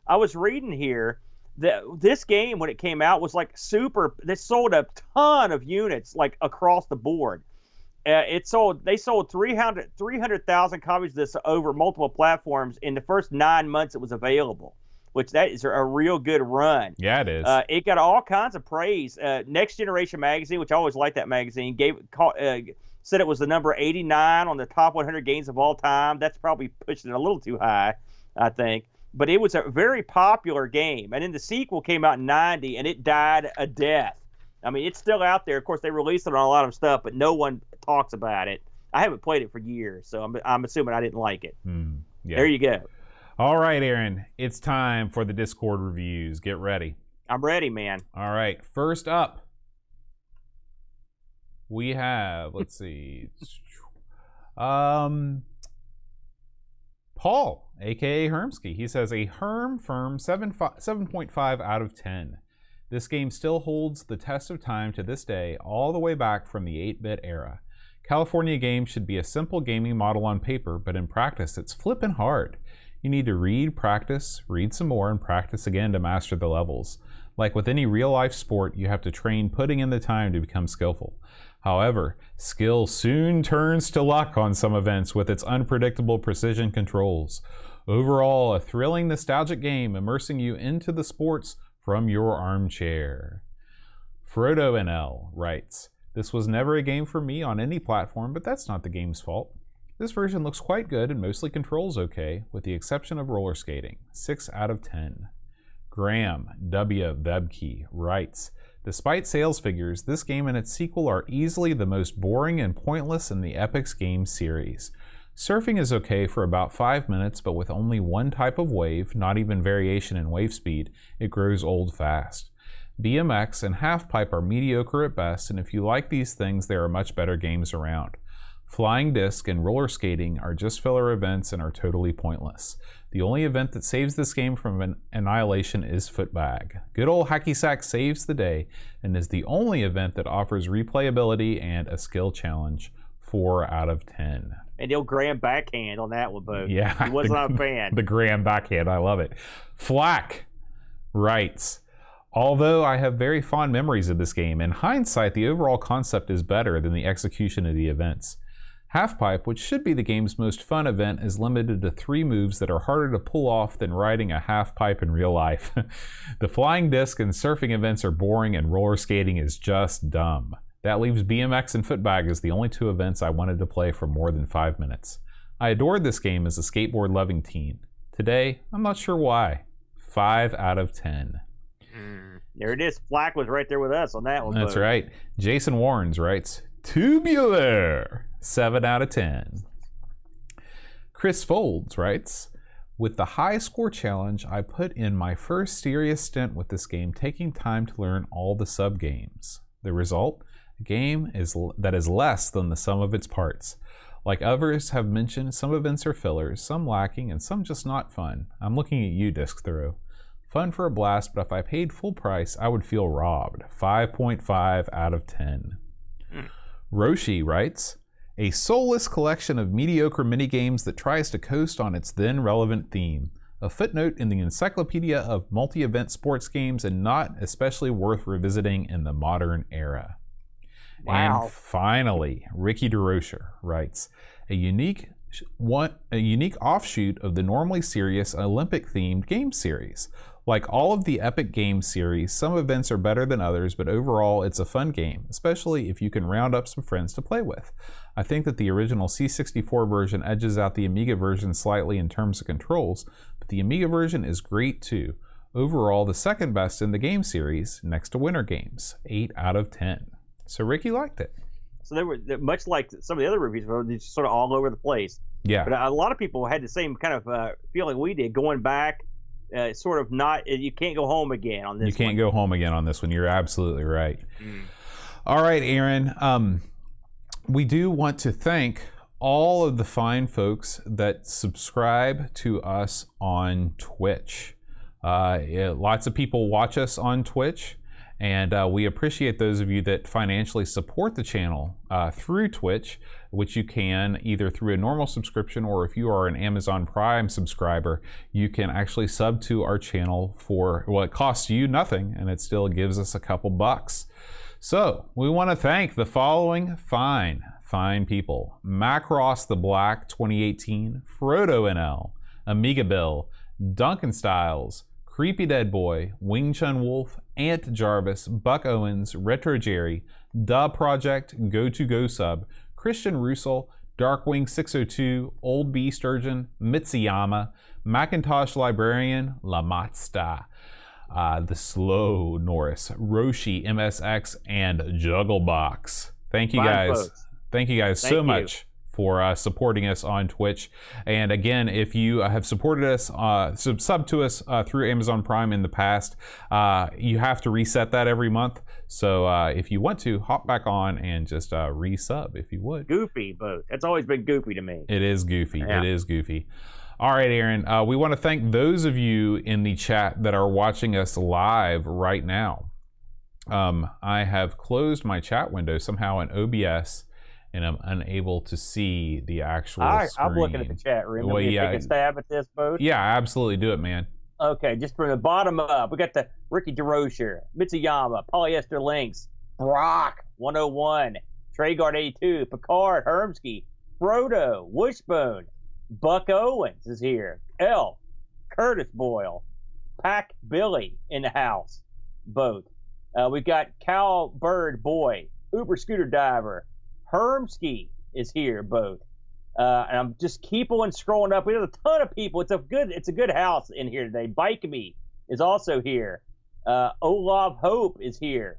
I was reading here that this game, when it came out, was like they sold a ton of units, like across the board. They sold 300,000 copies of this over multiple platforms in the first 9 months it was available, which that is a real good run. Yeah, it is. It got all kinds of praise. Next Generation magazine, which I always liked that magazine, said it was the number 89 on the top 100 games of all time. That's probably pushing it a little too high, I think. But it was a very popular game. And then the sequel came out in 90, and it died a death. I mean, it's still out there. Of course, they released it on a lot of stuff, but no one talks about it. I haven't played it for years, so I'm assuming I didn't like it. Yeah. There you go. All right, Aaron. It's time for the Discord reviews. Get ready. I'm ready, man. All right. First up, we have, let's see, Paul, a.k.a. Hermski. He says, a firm 7.5 out of 10. This game still holds the test of time to this day, all the way back from the 8-bit era. California Games should be a simple gaming model on paper, but in practice it's flippin' hard. You need to read, practice, read some more, and practice again to master the levels. Like with any real-life sport, you have to train putting in the time to become skillful. However, skill soon turns to luck on some events with its unpredictable precision controls. Overall, a thrilling, nostalgic game immersing you into the sports from your armchair. Frodo NL writes, this was never a game for me on any platform, but that's not the game's fault. This version looks quite good and mostly controls okay, with the exception of roller skating. 6 out of 10. Graham W. Vebke writes, despite sales figures, this game and its sequel are easily the most boring and pointless in the Epyx game series. Surfing is okay for about 5 minutes, but with only one type of wave, not even variation in wave speed, it grows old fast. BMX and Halfpipe are mediocre at best, and if you like these things, there are much better games around. Flying Disc and roller skating are just filler events and are totally pointless. The only event that saves this game from an annihilation is Footbag. Good old Hacky Sack saves the day and is the only event that offers replayability and a skill challenge. 4 out of 10. And the old Graham backhand on that one, Bo. Yeah. He was not a fan. The Graham backhand, I love it. Flack writes, although I have very fond memories of this game, in hindsight, the overall concept is better than the execution of the events. Halfpipe, which should be the game's most fun event, is limited to 3 moves that are harder to pull off than riding a halfpipe in real life. The flying disc and surfing events are boring, and roller skating is just dumb. That leaves BMX and Footbag as the only 2 events I wanted to play for more than 5 minutes. I adored this game as a skateboard-loving teen. Today, I'm not sure why. 5 out of 10. There it is. Flack was right there with us on that one. That's right. Jason Warrens writes, Tubular! 7 out of 10. Chris Folds writes, with the high score challenge, I put in my first serious stint with this game, taking time to learn all the sub-games. The result? A game that is less than the sum of its parts. Like others have mentioned, some events are fillers, some lacking, and some just not fun. I'm looking at you, Disc Throw. Fun for a blast, but if I paid full price, I would feel robbed. 5.5 out of 10. Roshi writes, a soulless collection of mediocre minigames that tries to coast on its then relevant theme. A footnote in the encyclopedia of multi-event sports games and not especially worth revisiting in the modern era. Wow. And finally, Ricky DeRocher writes, a unique offshoot of the normally serious Olympic-themed game series. Like all of the Epic Games series, some events are better than others, but overall it's a fun game, especially if you can round up some friends to play with. I think that the original C64 version edges out the Amiga version slightly in terms of controls, but the Amiga version is great too. Overall, the second best in the game series, next to Winter Games, 8 out of 10. So Ricky liked it. So they were much like some of the other reviews, were just sort of all over the place. Yeah. But a lot of people had the same kind of feeling we did, going back. Sort of not, you can't go home again on this one. You can't go home again on this one. You're absolutely right. All right, Aaron. We do want to thank all of the fine folks that subscribe to us on Twitch. Lots of people watch us on Twitch, and we appreciate those of you that financially support the channel through Twitch, which you can either through a normal subscription, or if you are an Amazon Prime subscriber, you can actually sub to our channel for, well, it costs you nothing, and it still gives us a couple bucks. So we want to thank the following fine people: Macross the Black 2018, Frodo NL, Amiga Bill, Duncan Styles, Creepy Dead Boy, Wing Chun Wolf, Ant Jarvis, Buck Owens, Retro Jerry, Da Project, Go Sub, Christian Russell, Darkwing 602, Old B Sturgeon, Mitsuyama, Macintosh Librarian, Lamatsta, The Slow Norris, Roshi MSX, and Jugglebox. Thank you guys. Thank you guys so much for supporting us on Twitch. And again, if you have supported us, sub to us through Amazon Prime in the past, you have to reset that every month. So if you want to, hop back on and just resub if you would. Goofy, but that's always been goofy to me. It is goofy. Yeah. It is goofy. All right, Aaron, we want to thank those of you in the chat that are watching us live right now. I have closed my chat window somehow in OBS, and I'm unable to see the actual screen. I'm looking at the chat room. Well, yeah. Take a stab at this, both? Yeah, absolutely. Do it, man. Okay, just from the bottom up, we got the Ricky DeRocher, Mitsuyama, Polyester Links, Brock 101, Treyguard 82, Picard, Hermsky, Frodo, Wishbone, Buck Owens is here, Elf, Curtis Boyle, Pack Billy in the house, both. We've got Cal Bird Boy, Uber Scooter Diver, Hermsky is here, both. And I'm just keep on scrolling up. We have a ton of people. It's a good house in here today. Bike Me is also here. Olav Hope is here.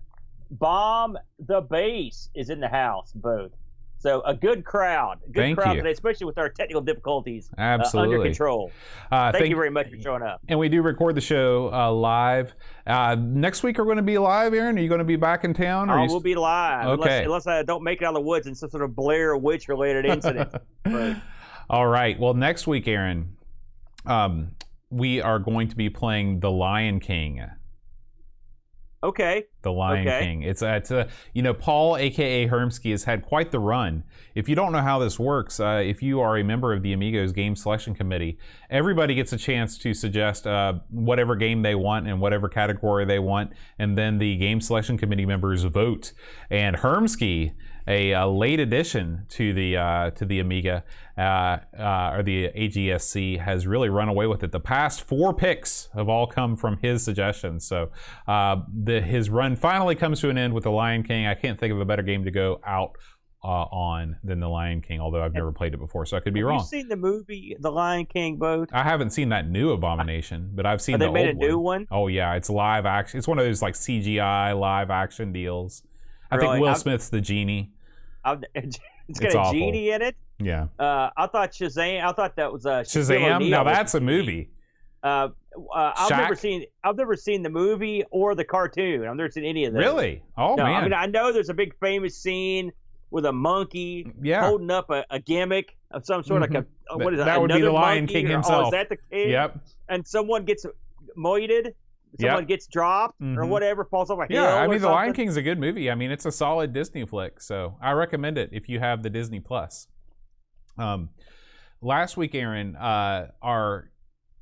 Bomb the Bass is in the house, both. So a good crowd. Thank you. Today, especially with our technical difficulties Absolutely. Under control. Thank you very much for showing up. And we do record the show live. Next week, we're going to be live, Aaron? Are you going to be back in town? Or we'll be live. Okay. Unless I don't make it out of the woods in some sort of Blair Witch-related incident. But, all right. Well, next week, Aaron, we are going to be playing The Lion King. Okay. The Lion King. It's Paul, aka Hermsky, has had quite the run. If you don't know how this works, if you are a member of the Amigos Game Selection Committee, everybody gets a chance to suggest whatever game they want and whatever category they want, and then the Game Selection Committee members vote. And Hermsky a late addition to the Amiga or the AGSC, has really run away with it. The past 4 picks have all come from his suggestions. So his run finally comes to an end with The Lion King. I can't think of a better game to go out on than The Lion King, although I've never played it before, so I could be wrong. Have you seen the movie The Lion King, both? I haven't seen that new Abomination, but I've seen the old one. They made a new one? Oh yeah, it's live action. It's one of those like CGI live action deals. I think Will Smith's the genie. It's got a genie in it? Yeah. I thought Shazam. I thought that was Shazam. Now that's a movie. I've never seen the movie or the cartoon. I've never seen any of those. Really? Oh man. I mean, I know there's a big famous scene with a monkey holding up a gimmick of some sort, like what is that? Would be the Lion King himself. Oh, is that the case? Yep. And someone gets moited. Someone gets dropped or whatever, falls off a hill. Yeah, I mean, The Lion King's a good movie. I mean, it's a solid Disney flick, so I recommend it if you have the Disney Plus. Last week, Aaron, our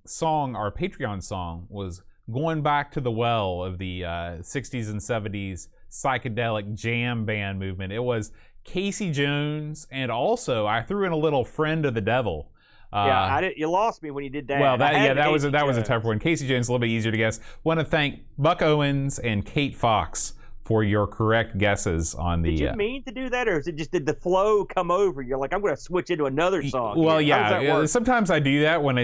Patreon song was going back to the well of the 60s and 70s psychedelic jam band movement. It was Casey Jones, and also I threw in a little Friend of the Devil. You lost me when you did that. Well, that was a tough one. Casey Jones, a little bit easier to guess. Want to thank Buck Owens and Kate Fox for your correct guesses on the. Did you mean to do that, or did the flow come over? You're like, I'm going to switch into another song. Well, yeah. Sometimes I do that when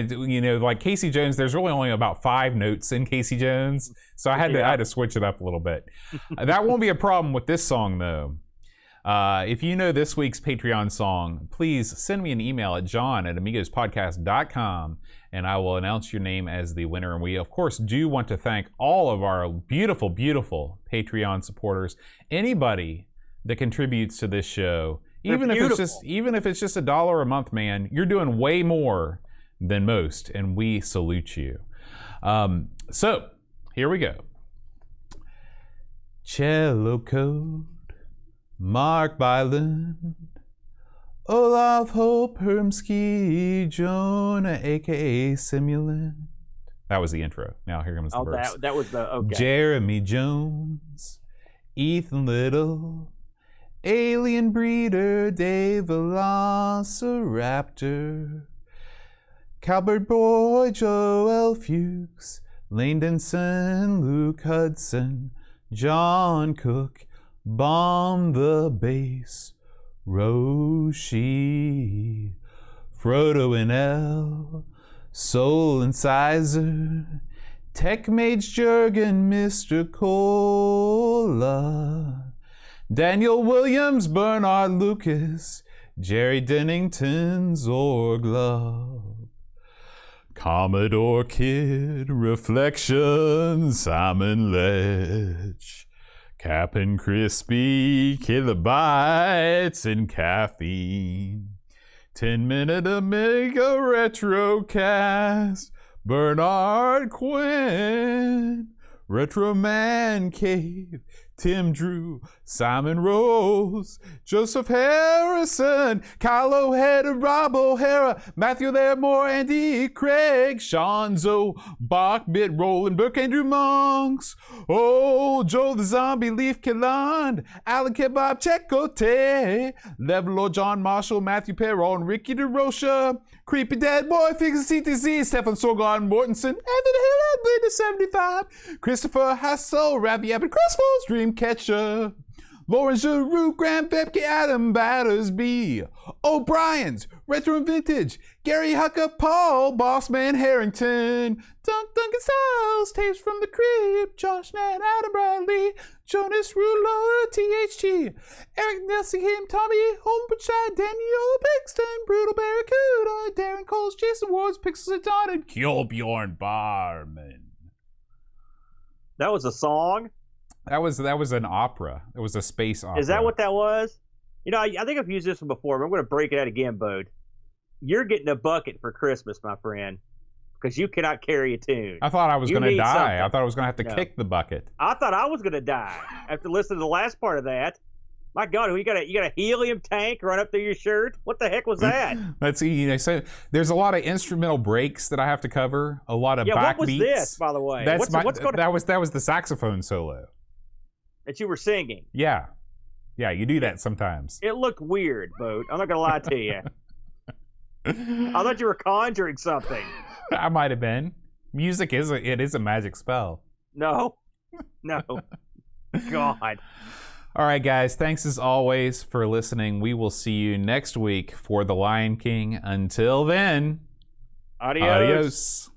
like Casey Jones. There's really only about 5 notes in Casey Jones, so I had to switch it up a little bit. That won't be a problem with this song though. If you know this week's Patreon song, please send me an email at john@amigospodcast.com and I will announce your name as the winner. And we, of course, do want to thank all of our beautiful, beautiful Patreon supporters. Anybody that contributes to this show, even if it's just $1 a month, man, you're doing way more than most, and we salute you. So, here we go. Cello Code. Mark Byland, Olaf Hope Hermsky, Jonah, a.k.a. Simulant. That was the intro. Now here comes the verse. That was the, okay. Jeremy Jones, Ethan Little, Alien Breeder, Dave Velociraptor, Calbert Boy, Joel Fuchs, Lane Denson, Luke Hudson, John Cook, Bomb the Bass, Roshi, Frodo and L, Soul Incisor, Tech Mage Jurgen, Mr. Cola, Daniel Williams, Bernard Lucas, Jerry Dennington, Zorglove, Commodore Kid, Reflection, Simon Ledge, Cap'n Crispy, Kilobytes, and Caffeine. 10-minute Amiga Retrocast, Bernard Quinn, Retro Man Cave, Tim Drew, Simon Rose, Joseph Harrison, Kyle O'Hara, Rob O'Hara, Matthew Lairmore, Andy Craig, Sean Zoe, Bachbit, Roland Burke, Andrew Monks, Oh, Joe the Zombie, Leaf Killand, Alan Kebab, Checote, Level John Marshall, Matthew Perron, Ricky DeRocha, Creepy Dead Boy, Fix CTZ, Stefan Sorgon, Mortensen, Evan Hill, Blade 75, Christopher Hassel, Ravi Abbott, Crossfalls, Dreamcatcher, Lauren Giroux, Graham Bepke, Adam Battersby, O'Brien's, Retro and Vintage, Gary Hucker, Paul, Bossman Harrington, Duncan Styles, Tapes from the Crib, Josh Nat, Adam Bradley, Jonas Rulo, THT, Eric Nelson, him, Tommy, Homebridge, Daniel Bixton, Brutal Barracuda, Darren Coles, Jason Wards, Pixels of Dawn, and Kjolbjorn Barman. That was a song? That was an opera. It was a space opera. Is that what that was? You know, I think I've used this one before, but I'm going to break it out again, Bode. You're getting a bucket for Christmas, my friend, because you cannot carry a tune. I thought I was going to die. Something. I thought I was going to have to kick the bucket. I thought I was going to die after listening to the last part of that. My God, you got a helium tank run up through your shirt? What the heck was that? Let's see. So there's a lot of instrumental breaks that I have to cover. A lot of backbeats. What was this, by the way? That was the saxophone solo that you were singing. Yeah. Yeah, you do that sometimes. It looked weird, Boat. I'm not gonna lie to you. I thought you were conjuring something. I might have been. Music is a magic spell. No. God. All right, guys. Thanks as always for listening. We will see you next week for The Lion King. Until then, Adios. adios.